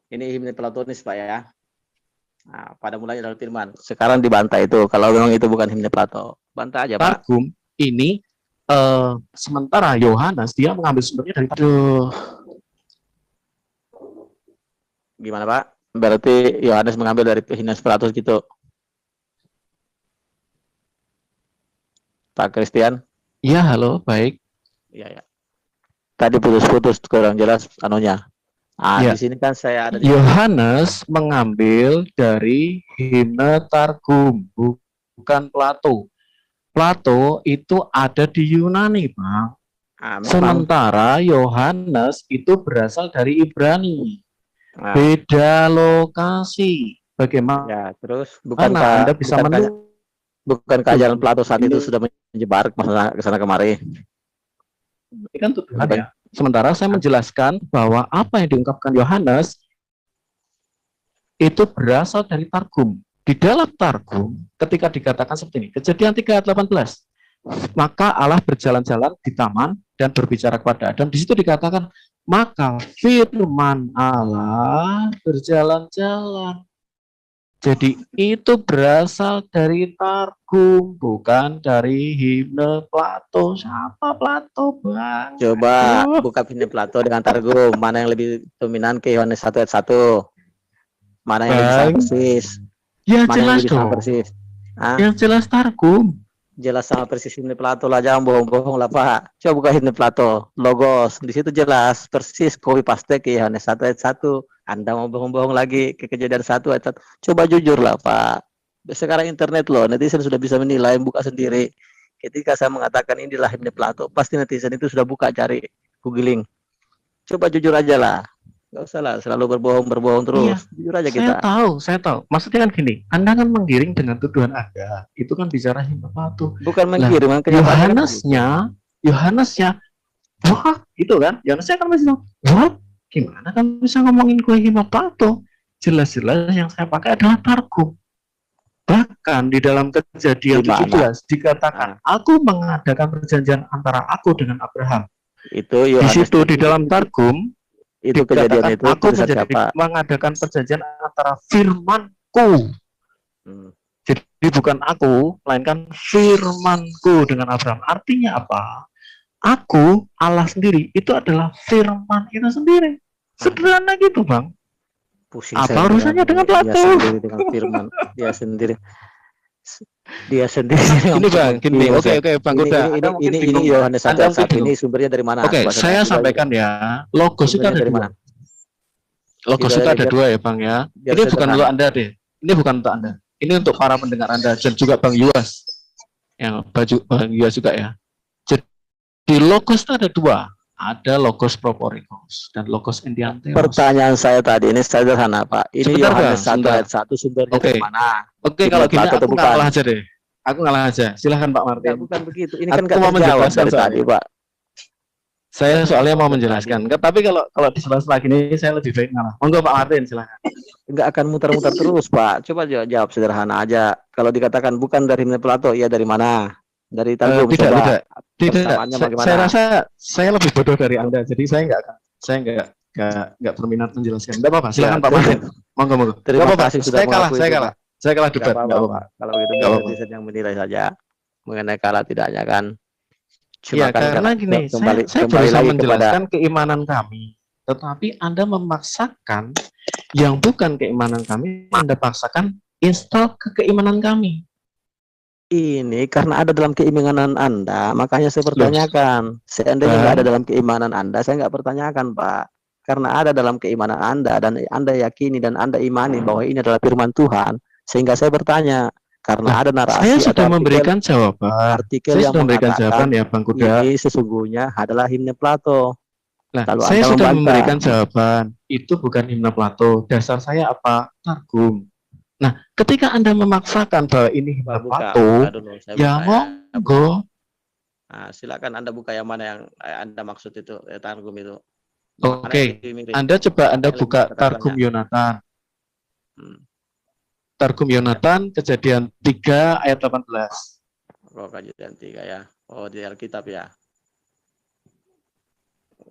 Ini himne Platonis, Pak ya. Nah, pada mulanya adalah firman. Sekarang dibantah itu kalau memang itu bukan himne Plato. Bantah aja, Pak. Targum ini sementara Yohanes dia mengambil sumbernya dari Gimana, Pak? Berarti Yohanes mengambil dari himne Plato gitu. Pak Christian? Iya, halo, baik. Iya, ya. Tadi putus-putus kurang jelas anunya. Ya. Di sini kan saya ada di Yohanes mengambil dari himne Targum, bukan Plato. Plato itu ada di Yunani, Bang. Sementara Yohanes itu berasal dari Ibrani. Beda lokasi. Bagaimana? Ya, terus bukankah Anda bisa bukankah ajaran Plato saat itu sudah menyebar ke sana kemari? Ini kan tuduhan ya. Sementara saya menjelaskan bahwa apa yang diungkapkan Yohanes itu berasal dari Targum. Di dalam Targum, ketika dikatakan seperti ini, Kejadian 3:18, maka Allah berjalan-jalan di taman dan berbicara kepada Adam. Di situ dikatakan, maka firman Allah berjalan-jalan. Jadi itu berasal dari Targum, bukan dari himne Plato. Siapa Plato, Bang? Coba buka himne Plato dengan Targum. Mana yang lebih dominan ke Yohanes 1 ayat 1? Mana yang lebih sama persis? Ya mana jelas yang dong. Persis? Yang jelas Targum. Jelas sama persis himne Plato lah, jangan bohong-bohong lah, Pak. Coba buka himne Plato, Logos. Di situ jelas persis copy paste ke Yohanes 1 ayat 1. Anda mau bohong-bohong lagi ke Kejadian 1 ayat 1. Coba jujur lah, Pak. Sekarang internet loh, netizen sudah bisa menilai, buka sendiri. Ketika saya mengatakan inilah himne Plato, pasti netizen itu sudah buka, cari, googling. Coba jujur aja lah. Gak usah lah, selalu berbohong terus. Iya, jujur aja kita. Saya tahu. Maksudnya kan gini, Anda kan menggiring dengan tuduhan Anda. Itu kan bicara himne Plato. Bukan menggiring, Yohanesnya, wah, gitu kan? Yohanesnya kan masih wah, gimana kan bisa ngomongin gue himne Plato? Jelas-jelas yang saya pakai adalah Targum. Bahkan di dalam Kejadian 17 dikatakan, aku mengadakan perjanjian antara aku dengan Abraham. Itu di situ di dalam Targum itu Kejadian itu aku mengadakan perjanjian antara firmanku. Jadi bukan aku, melainkan firmanku dengan Abraham. Artinya apa? Aku, Allah sendiri, itu adalah firman itu sendiri. Sederhana gitu, Bang. Pusing apa urusannya dengan Plato? Dia sendiri dengan firman. Dia sendiri. Ini Bang, gini. Oke, Bang Kuda. Ini Yohanes 1 ayat 1 ini sumbernya dari mana? Oke, saya sampaikan ya. Logos itu ada dari mana? Logos itu ada dua ya, Bang ya. Ini bukan untuk Anda deh. Ini bukan untuk Anda. Ini untuk para pendengar Anda dan juga Bang Yuas. Yang Bang Yuas juga ya. Jadi logos itu ada dua. Ada logos proporikos dan logos endiantheos. Pertanyaan saya tadi ini sederhana, Pak. Ini Yohanes 1 ayat 1 sumbernya dari mana? Oke, kalau gini aku ngalah aja deh. Aku ngalah aja. Silahkan Pak Martin. Bukan begitu. Ini kan mau menjelaskan tadi, Pak. Saya soalnya mau menjelaskan. Tapi kalau di sela-sela gini saya lebih baik ngalah. Monggo Pak Martin, silahkan. Enggak akan muter-muter terus, Pak. Coba jawab sederhana aja. Kalau dikatakan bukan dari himne Plato, ya dari mana? Dari Targum. Tidak. Saya rasa saya lebih bodoh dari Anda. Jadi saya enggak berminat menjelaskan. Enggak apa-apa. Silakan Pak Martin. Monggo. Terima Nggak apa-apa, kasih sudah mengakui itu, Pak. Saya kalah debat. Nggak apa-apa, Pak. Kalau itu Nggak biar apa-apa. netizen yang menilai saja mengenai kalah tidaknya kan. Ya, Cuma kan karena gini, saya kembali berusaha lagi menjelaskan keimanan kami, tetapi Anda memaksakan yang bukan keimanan kami, Anda paksakan install ke keimanan kami. ini karena ada dalam keimanan Anda, makanya saya pertanyakan. Seandainya nggak ada dalam keimanan Anda, saya nggak pertanyakan, Pak. Karena ada dalam keimanan Anda dan Anda yakini dan Anda imani bahwa ini adalah firman Tuhan, sehingga saya bertanya. Karena ada narasi Saya sudah atau memberikan jawaban. artikel Saya yang sudah memberikan mengatakan jawaban ya, Bang Kuda. ini sesungguhnya adalah himne Plato. Nah, Lalu saya Anda sudah membantah. memberikan jawaban. Itu bukan himne Plato. Dasar saya apa? Targum. Nah, ketika Anda memaksakan bahwa ini himne Plato, ya monggo. Nah, silakan Anda buka yang mana yang Anda maksud itu, Targum itu. Oke. Anda coba Anda buka Targum Yonatan. Targum Yonatan Kejadian 3 ayat 18. Oh, Kejadian 3 ya. Oh, di Alkitab ya.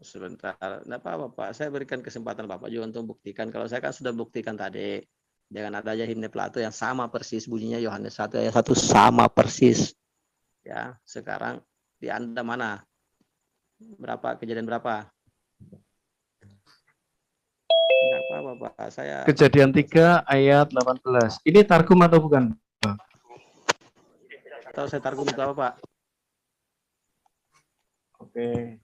Sebentar. Enggak apa-apa, Pak. Saya berikan kesempatan Bapak juga untuk buktikan. Kalau saya kan sudah buktikan tadi. Dengan adanya himne Plato yang sama persis bunyinya Yohanes 1 ayat 1 sama persis. Ya, sekarang di Anda mana? Berapa? Kejadian berapa? Enggak apa-apa, Pak. Saya Kejadian 3 ayat 18. Ini Targum atau bukan? tahu saya Targum itu apa, Pak? Oke.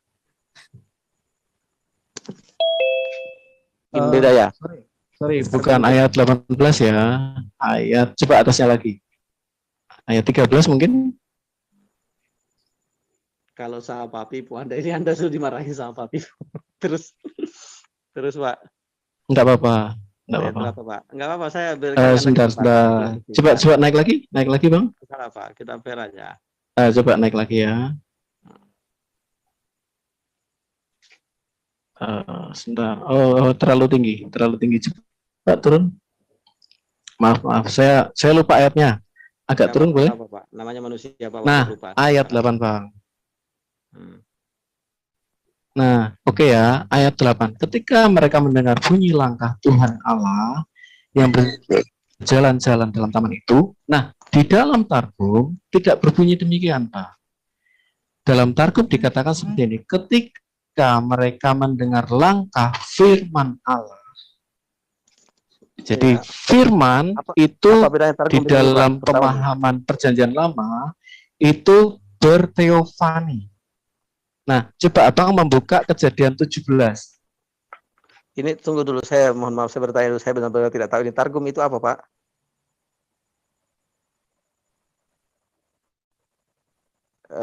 Ini beda ya? Sorry, bukan ayat 18 ya. Ayat, coba atasnya lagi. Ayat 13 mungkin? Kalau sama Papi, Anda ini Anda sudah dimarahin sama Papi. terus Pak. Enggak apa-apa. Enggak Ayat apa-apa. berapa, Pak? Enggak apa-apa, saya berikan Sebentar. Coba naik lagi. Naik lagi, Bang. Salah, Pak. Kita fair aja. Coba naik lagi ya. Sebentar. Oh, terlalu tinggi. Coba turun. Maaf. Saya lupa ayatnya. Agak turun boleh? Apa, Pak? Namanya manusia apa? Nah, lupa. ayat 8, Bang. Nah, oke ya, ayat 8. Ketika mereka mendengar bunyi langkah Tuhan Allah yang berjalan-jalan dalam taman itu, nah, di dalam Targum tidak berbunyi demikian, Pak. Dalam Targum dikatakan seperti ini, ketika mereka mendengar langkah firman Allah. Jadi firman itu di dalam pemahaman perjanjian lama itu berteofani. Nah, coba Abang membuka Kejadian 17. Ini tunggu dulu, saya mohon maaf, saya bertanya dulu, saya benar-benar tidak tahu ini Targum itu apa, Pak?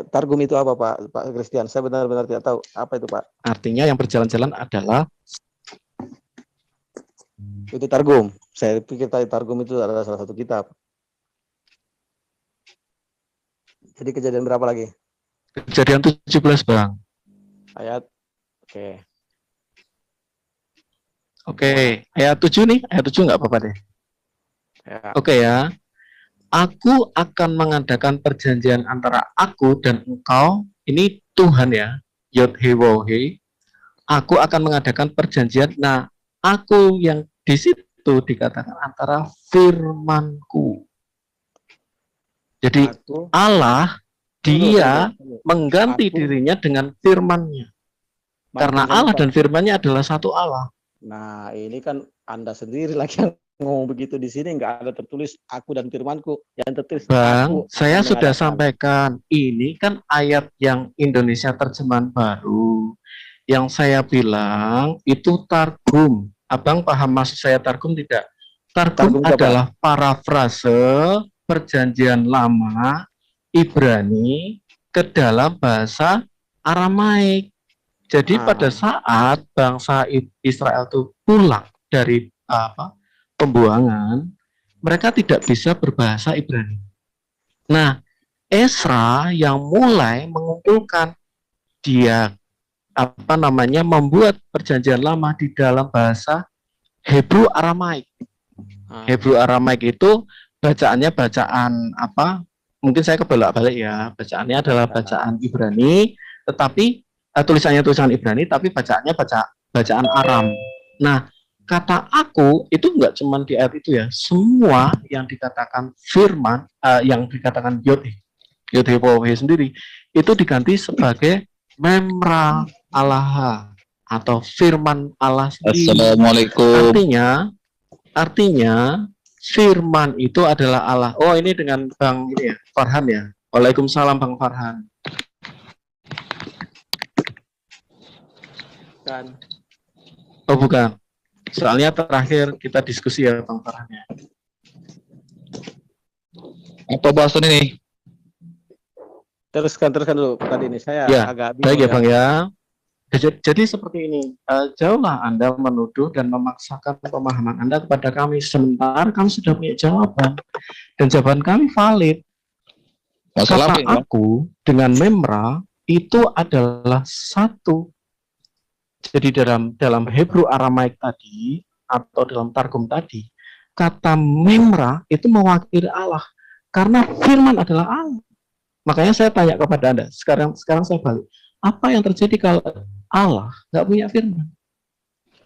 Targum itu apa, Pak Christian? Saya benar-benar tidak tahu apa itu, Pak. Artinya yang berjalan-jalan adalah itu Targum. Saya pikir tadi Targum itu adalah salah satu kitab. Jadi kejadian berapa lagi? Kejadian 17, Bang. Ayat. Oke. Oke, ayat 7 nih. Ayat 7 nggak apa-apa deh. Ya. Oke ya. Aku akan mengadakan perjanjian antara aku dan engkau. Ini Tuhan ya. Yod He Waw He. Aku akan mengadakan perjanjian. Nah, aku yang di situ dikatakan antara firmanku. Jadi Allah dia mengganti dirinya dengan firman-Nya. Karena Allah dan firman-Nya adalah satu Allah. Nah, ini kan Anda sendiri lagi yang ngomong begitu di sini, nggak ada tertulis aku dan firmanku, yang tertulis Bang, aku. saya sudah sampaikan, ini kan ayat yang Indonesia terjemahan baru. Yang saya bilang itu Targum. Abang paham maksud saya Targum tidak? Targum adalah parafrase perjanjian lama Ibrani ke dalam bahasa Aramaik. Jadi pada saat bangsa Israel itu pulang dari pembuangan, mereka tidak bisa berbahasa Ibrani. Nah, Esra yang mulai mengumpulkan, dia membuat perjanjian lama di dalam bahasa Hebrew Aramaik. Hebrew Aramaik itu bacaannya bacaan mungkin saya kebolak-balik ya, bacaannya adalah bacaan Ibrani, tetapi tulisannya tulisan Ibrani, tapi bacaannya bacaan Aram. Nah, kata aku itu enggak cuma di ayat itu ya. Semua yang dikatakan firman, yang dikatakan Yod sendiri, itu diganti sebagai memra Allah atau firman Allah sendiri. Assalamualaikum. Artinya firman itu adalah Allah. Oh, ini dengan Bang ini ya, Farhan ya. Waalaikumsalam Bang Farhan. Bukan. Oh, bukan. Soalnya terakhir kita diskusi ya Bang Farhan ya. Apa bahasan ini? Teruskan dulu tadi ini saya Ya, agak baik ya bingung Bang ya. Jadi seperti ini, jauhlah Anda menuduh dan memaksakan pemahaman Anda kepada kami, sementara kami sudah punya jawaban, dan jawaban kami valid. Masalah Kata aku dengan memra itu adalah satu. Jadi dalam Hebrew Aramaik tadi, atau dalam Targum tadi, kata memra itu mewakili Allah, karena firman adalah Allah. Makanya saya tanya kepada Anda, sekarang saya balik, apa yang terjadi kalau Allah nggak punya firman?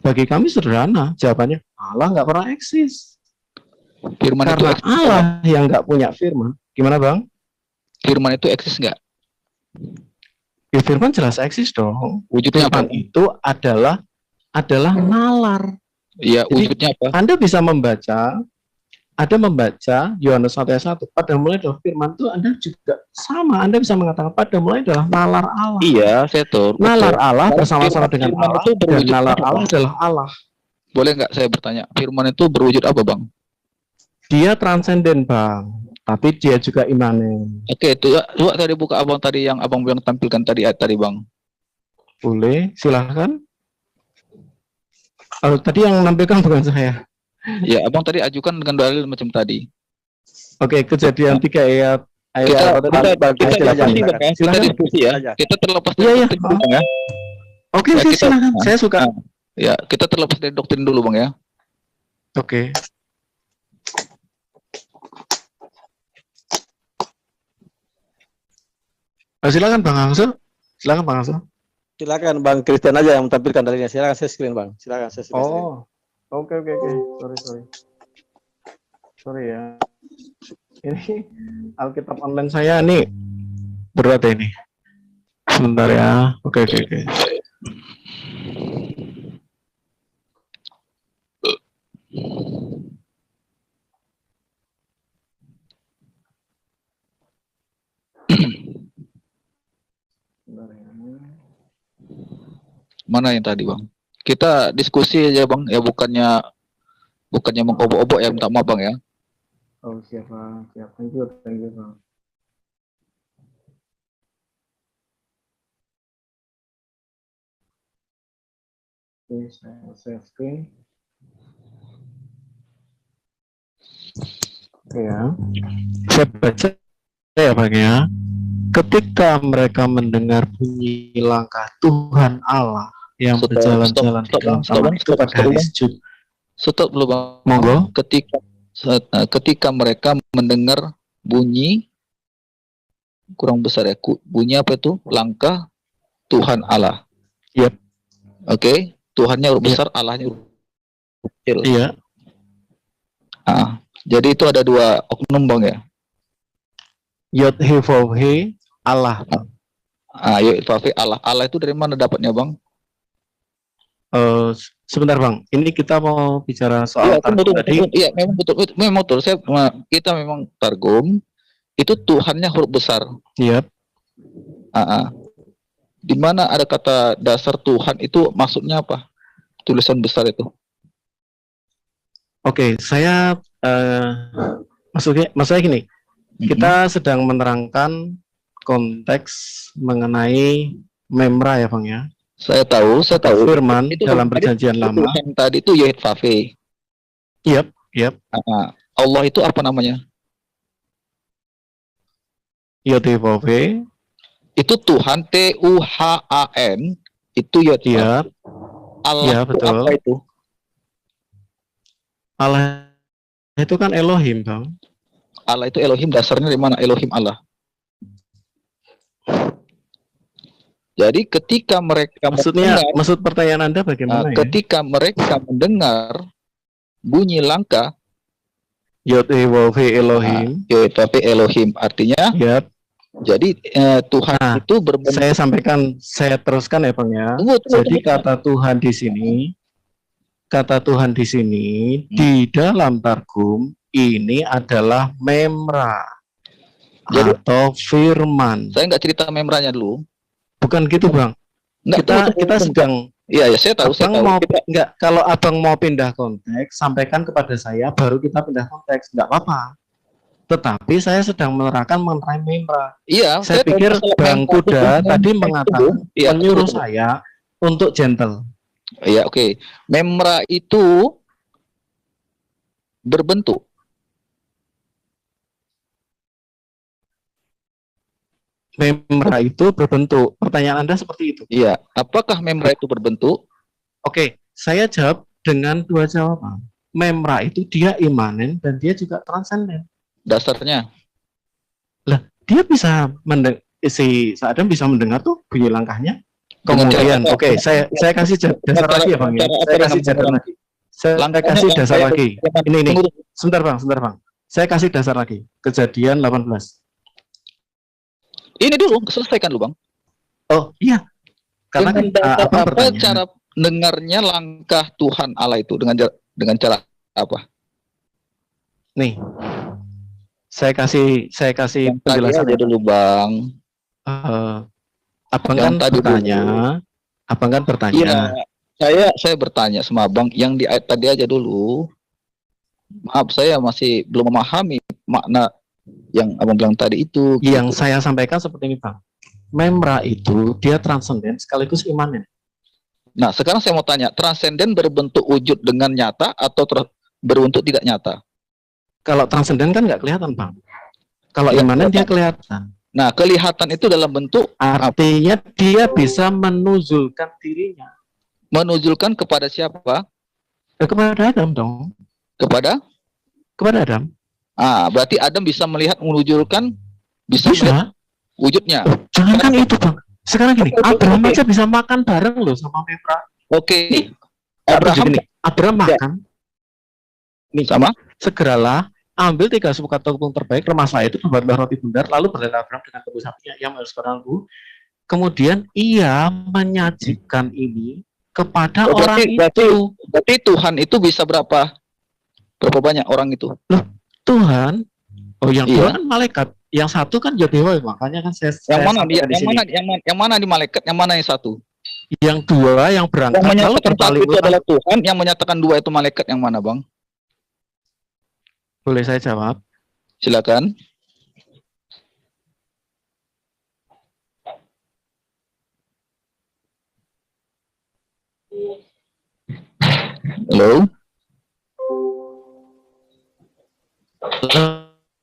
Bagi kami sederhana, jawabannya Allah nggak pernah eksis. Firman Karena itu Allah yang nggak punya firman. Gimana Bang? Firman itu eksis nggak? Ya, firman jelas eksis dong. Wujudnya Firman apa? itu adalah nalar. Iya, wujudnya apa? Anda bisa membaca, Yohanes 1 ayat 1, pada mulai adalah firman itu, Anda juga sama, Anda bisa mengatakan pada mulai adalah nalar Allah. Iya, saya tahu. Nalar Allah bersama-sama dengan Allah, dan nalar Allah adalah Allah. Boleh nggak saya bertanya, firman itu berwujud apa, Bang? Dia transenden, Bang, tapi dia juga imanen. Oke, itu coba tadi buka abang tadi yang abang bilang tampilkan tadi Bang. Boleh, silahkan. Tadi yang menampilkan bukan saya. Ya, abang tadi ajukan dengan dalil macam tadi. Oke, Kejadian 3 ayat kita diskusi ya. Kita terlepas dari doktrin ya. Oke, silakan. Saya suka. Ya, kita terlepas dari doktrin dulu, Bang ya. Oke. Silakan Bang Angsul. Silakan Bang Christian aja yang menampilkan dalilnya. Silakan saya screen Bang. Silakan saya screen. Oh. Oke. Sorry ya. Ini Alkitab online saya nih berat ini. Sebentar ya. Oke. Mana yang tadi, Bang? Kita diskusi aja, Bang. Ya bukannya mengobok-obok ya, minta maaf, Bang ya. Oh, siap. Thank you, Bang. Oke, saya share screen. Ya. Saya baca ya, Bang ya. Ketika mereka mendengar bunyi langkah Tuhan Allah yang berjalan-jalan di dalam taman itu pada hari sujud. Stop dulu, Bang. Monggo. Ketika mereka mendengar bunyi kurang besar ya, bunyi apa itu? Langkah Tuhan Allah. Yep. Oke, Tuhannya huruf besar, Allahnya huruf kecil. Iya. Jadi itu ada dua oknum, Bang ya. Yod He Vav He Allah. Yod He Vav He Allah. Allah itu dari mana dapatnya, Bang? Sebentar Bang, ini kita mau bicara soal targum tadi. Iya, memang betul. Kita memang targum itu Tuhannya huruf besar. Iya. Di mana ada kata dasar Tuhan itu maksudnya apa? Tulisan besar itu. Oke, saya maksudnya gini. Kita sedang menerangkan konteks mengenai memra ya Bang ya. Saya tahu. Firman itu dalam perjanjian lama. Yang tadi itu Yod Vav He. Yep. Allah itu apa namanya? Yod He Vav He. Itu Tuhan, Tuhan, itu Yod Vav He. Allah ya, betul. Apa itu? Allah itu kan Elohim, Bang. Allah itu Elohim, dasarnya dari mana Elohim Allah? Jadi ketika mereka maksud pertanyaan Anda bagaimana ketika mereka mendengar bunyi langkah Yod-Heh-Waw-Heh Elohim, Yod-Heh-Waw-Heh Elohim artinya jadi Tuhan itu berbentuk. Saya sampaikan, saya teruskan ya Bang ya. Jadi kata Tuhan di sini di dalam Targum ini adalah memra atau firman. Saya nggak cerita memranya dulu. Bukan gitu Bang. Kita sedang. Iya, saya tahu. Kalau Abang mau pindah konteks, sampaikan kepada saya, baru kita pindah konteks, nggak apa-apa. Tetapi saya sedang menerangkan mengenai memra. Iya. Saya pikir Bang Kuda tadi mengatakan menyuruh saya untuk gentle. Iya, oke. Memra itu berbentuk. Memra itu berbentuk. Pertanyaan Anda seperti itu? Iya. Apakah memra itu berbentuk? Oke, saya jawab dengan dua jawaban. Memra itu dia imanen dan dia juga transenden. Dasarnya? Lah, dia bisa si Adam bisa mendengar tuh bunyi langkahnya. Kemudian, oke, saya kasih dasar lagi ya Bang ya. Saya kasih dasar lagi. Saya kasih dasar lagi. Ini. Sebentar Bang. Saya kasih dasar lagi. Kejadian 18. Ini dulu, selesaikan lu Bang. Oh iya. Karena kan apa cara dengarnya langkah Tuhan Allah itu dengan cara apa? Nih. Saya kasih penjelasan dulu Bang. Abang kan bertanya. Iya, saya bertanya sama Abang yang di ayat tadi aja dulu. Maaf, saya masih belum memahami makna yang Abang bilang tadi itu. Yang saya sampaikan seperti ini Bang. Memra itu dia transenden sekaligus imanen. Nah, sekarang saya mau tanya, transenden berbentuk wujud dengan nyata atau berbentuk tidak nyata? Kalau transenden kan nggak kelihatan Bang. Kalau imanen dia kelihatan. Nah, kelihatan itu dalam bentuk artinya dia bisa menuzulkan dirinya. Menuzulkan kepada siapa? Kepada Adam dong. Kepada Adam. Berarti Adam bisa melihat menuzulkan, bisa melihat wujudnya. Jangankan itu Bang. Sekarang gini, Abraham aja bisa makan bareng loh sama Memra. Oke. Abraham makan. Nih sama. Segeralah ambil 3 sepukat tepung terbaik, remaslah itu, buatlah roti bundar, lalu berlilah Abraham dengan kebun sapinya yang harus beranggu. Kemudian ia menyajikan ini kepada orang itu. Berarti Tuhan itu bisa berapa banyak orang itu? Loh, Tuhan. Oh, yang dua kan malaikat, yang satu kan Yod-Heh-Waw, makanya kan yang mana di malaikat, yang mana yang satu? Yang dua yang berangkat lalu berpaling itu adalah Tuhan, yang menyatakan dua itu malaikat yang mana Bang? Boleh saya jawab? Silakan. Halo.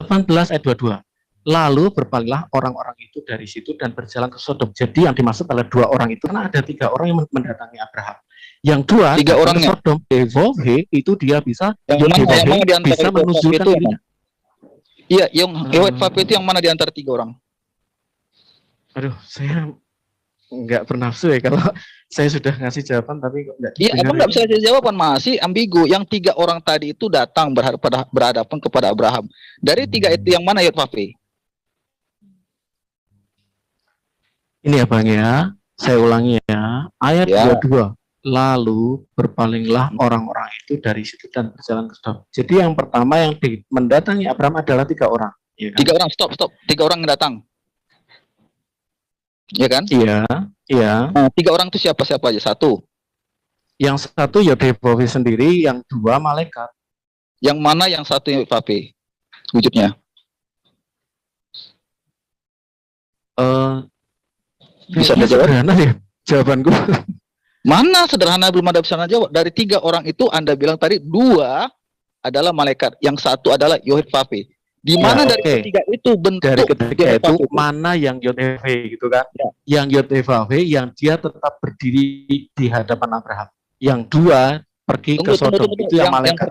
18 ayat 22. Lalu berpalinglah orang-orang itu dari situ dan berjalan ke Sodom. Jadi yang dimaksud adalah 2 orang itu karena ada 3 orang yang mendatangi Abraham. Yang 2 3 orang Sodom, Yod-Heh itu dia bisa bisa menunjukkan dirinya. Iya, yang Yod-Heh itu yang mana di antara 3 orang? Aduh, saya nggak bernafsu ya kalau saya sudah ngasih jawaban tapi kok nggak. Iya, abang nggak bisa kasih jawaban, masih ambigu. Yang 3 orang tadi itu datang berhadapan kepada Abraham. Dari 3 itu yang mana Yod-Heh? Ini ya Bang ya, saya ulangi ya. Ayat 22. Lalu berpalinglah orang-orang itu dari situ dan berjalan ke Sodom. Jadi yang pertama yang mendatangi Abraham adalah 3 orang. Ya kan? 3 orang, stop. 3 orang yang datang. Ya kan? Iya. Nah, 3 orang itu siapa aja? 1. Yang 1 Yod-Heh-Waw sendiri, yang 2 malaikat. Yang mana yang 1 Yod-Heh wujudnya? Bisa sederhana ya jawabanku. Mana sederhana, belum ada bisa jawab. Dari 3 orang itu Anda bilang tadi 2 adalah malaikat, yang 1 adalah Yod-Heh. Di mana dari ketiga itu bentuk dari ketiga itu mana yang Yod-Heh gitu kan? Ya. Yang Yod-Heh yang dia tetap berdiri di hadapan Abraham. Yang 2 pergi ke Sodom itu yang malaikat.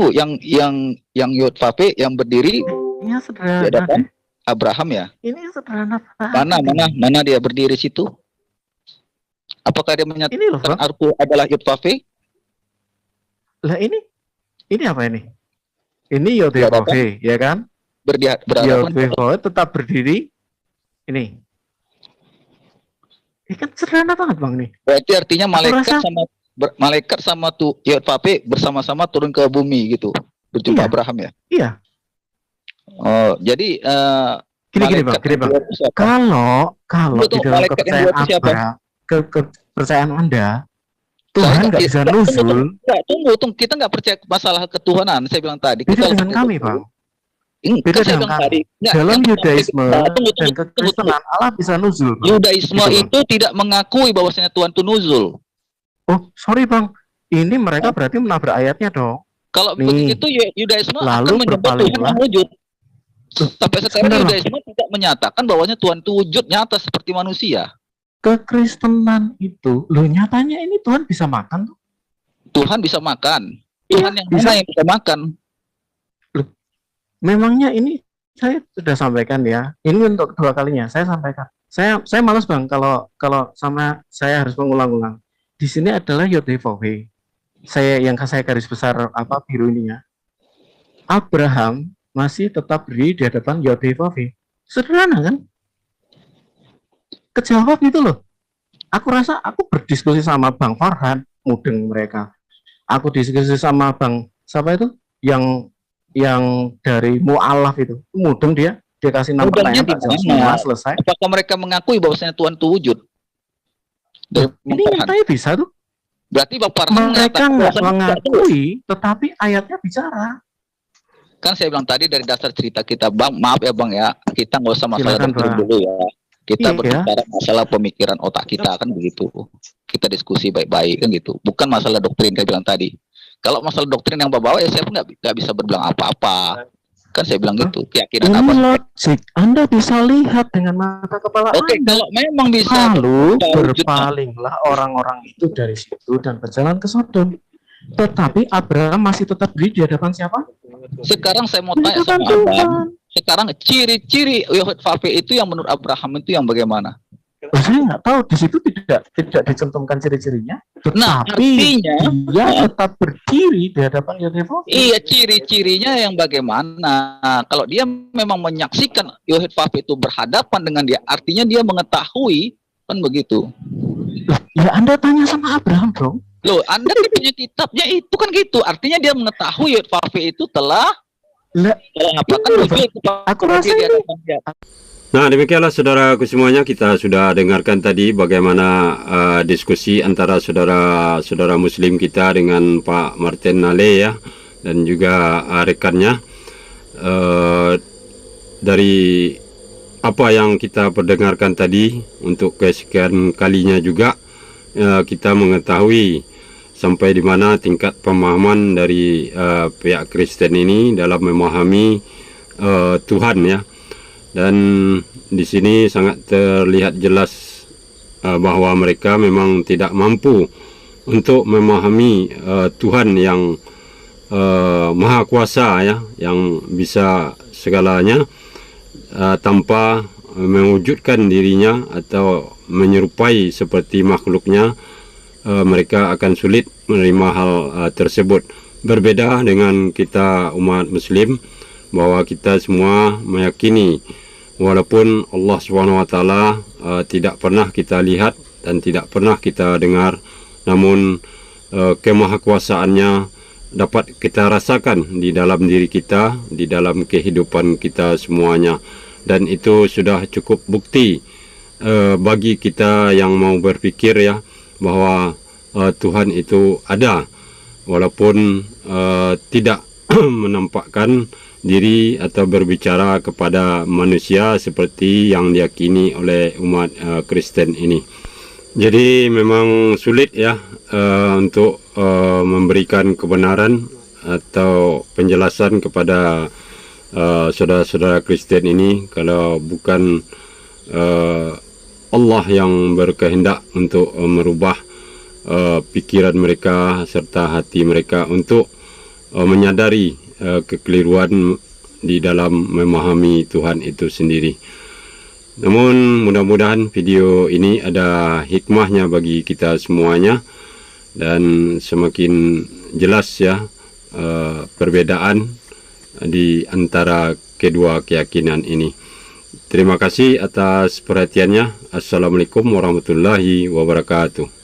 Yang Yod-Heh yang berdiri ini sederhana di hadapan Abraham ya. Ini sederhana. Mana dia berdiri situ? Apakah dia Ini loh, menyatakan Bang. aku adalah Yud Fafe? Lah ini apa ini? Ini Yod-Heh-Vav-He, ya kan? Berhadapan Yod-Heh-Vav-He tetap berdiri. Ini kan sederhana banget Bang nih. berarti artinya rasa- malaikat sama tuh Yud Fafe bersama-sama turun ke bumi gitu. Berjumpa Iya. Abraham ya. Iya. Oh, jadi Gini Bang. Kalau Tunggu, di dalam malaikat yang dua itu siapa? kepercayaan Anda, Tuhan nggak bisa nusul. Tunggu, kita nggak percaya masalah ketuhanan. Saya bilang tadi. Beda dengan kami, Bang. Beda Saya dengan bilang kami. tadi. Dalam Yudaisme Tunggu. dan kekristenan Allah bisa nuzul. Bang. Yudaisme Gitu, Bang. itu tidak mengakui bahwasanya Tuhan itu nuzul. Oh, sorry Bang. Ini mereka berarti menabrak ayatnya dong. Kalau Nih. begitu Yudaisme Lalu akan menyebut Tuhan berpalinglah. yang wujud. Sampai sekarang sebentar, Bang. Yudaisme tidak menyatakan bahwasanya Tuhan itu wujud nyata seperti manusia. Kekristenan itu, loh nyatanya ini Tuhan bisa makan tuh. Tuhan bisa makan. Iya, Tuhan yang bisa. mana yang bisa makan? Memangnya ini saya sudah sampaikan ya. Ini untuk kedua kalinya saya sampaikan. Saya malas Bang kalau sama saya harus mengulang-ulang. Di sini adalah Yod-Heh-Vav-He. Yang saya garis besar biru ini ya. Abraham masih tetap berdiri di hadapan Yod-Heh-Vav-He. Sederhana kan? Kejawab itu loh. Aku rasa aku berdiskusi sama Bang Farhan, mudeng mereka. Aku diskusi sama Bang siapa itu? Yang dari Mu'alaf itu. Mudeng dia kasih 6 Mudengnya pertanyaan di tak jawab mana? semua, selesai. Apakah mereka mengakui bahwasanya Tuhan itu wujud? Dari Ini Bang Farhan. nyatanya bisa tuh. Berarti Bang Farhan Mereka mengatakan nggak bahwasanya Tuhan itu mengakui, tetapi ayatnya bicara. kan saya bilang tadi dari dasar cerita kita, Bang, maaf ya Bang ya, kita nggak usah masalah Silakan, doktrin Bang. dulu ya. Kita Iya. berbicara masalah pemikiran otak kita kan begitu. Kita diskusi baik-baik kan gitu. Bukan masalah doktrin saya bilang tadi. Kalau masalah doktrin yang bawa ya saya nggak bisa berbilang apa-apa. Kan saya bilang gitu. Keyakinan Ini apa? logik. Anda bisa lihat dengan mata kepala Oke, Anda. kalau memang bisa Lalu wujudnya. berpalinglah orang-orang itu dari situ dan berjalan ke Sodom. Tetapi Abraham masih tetap berdiri di hadapan siapa? Sekarang saya mau Di tanya hadapan sama Abang. Tuhan. Sekarang ciri-ciri Yod-Vav-He itu yang menurut Abraham itu yang bagaimana? Oh, saya nggak tahu di situ tidak dicantumkan ciri-cirinya. Nah, Tetapi artinya dia tetap berdiri di hadapan Yod-Heh-Vav-He. iya, ciri-cirinya yang bagaimana? Kalau dia memang menyaksikan Yod-Vav-He itu berhadapan dengan dia, artinya dia mengetahui, kan begitu. Ya Anda tanya sama Abraham dong. Loh, Anda kan punya kitabnya itu kan gitu. Artinya dia mengetahui Yod-Vav-He itu telah Lah, apa kan ini loh, wujud aku kepada rasa dia di ini- hadapan dia. Nah, demikianlah saudaraku semuanya, kita sudah dengarkan tadi bagaimana diskusi antara saudara Muslim kita dengan Pak Martin Nale ya, dan juga rekannya. Dari apa yang kita perdengarkan tadi, untuk kesekian kalinya juga kita mengetahui sampai di mana tingkat pemahaman dari pihak Kristen ini dalam memahami Tuhan ya. Dan di sini sangat terlihat jelas bahwa mereka memang tidak mampu untuk memahami Tuhan yang Maha Kuasa ya, yang bisa segalanya, tanpa mewujudkan dirinya atau menyerupai seperti makhluknya. Mereka akan sulit menerima hal tersebut. Berbeda dengan kita umat Muslim, bahwa kita semua meyakini walaupun Allah SWT tidak pernah kita lihat dan tidak pernah kita dengar, namun kemahakuasaannya dapat kita rasakan di dalam diri kita, di dalam kehidupan kita semuanya. Dan itu sudah cukup bukti bagi kita yang mau berpikir ya, bahwa Tuhan itu ada, walaupun tidak menampakkan diri atau berbicara kepada manusia seperti yang diyakini oleh umat Kristen ini. Jadi memang sulit ya untuk memberikan kebenaran atau penjelasan kepada saudara-saudara Kristen ini kalau bukan Allah yang berkehendak untuk merubah pikiran mereka serta hati mereka untuk menyadari kekeliruan di dalam memahami Tuhan itu sendiri. Namun mudah-mudahan video ini ada hikmahnya bagi kita semuanya dan semakin jelas ya perbedaan di antara kedua keyakinan ini. Terima kasih atas perhatiannya. Assalamualaikum warahmatullahi wabarakatuh.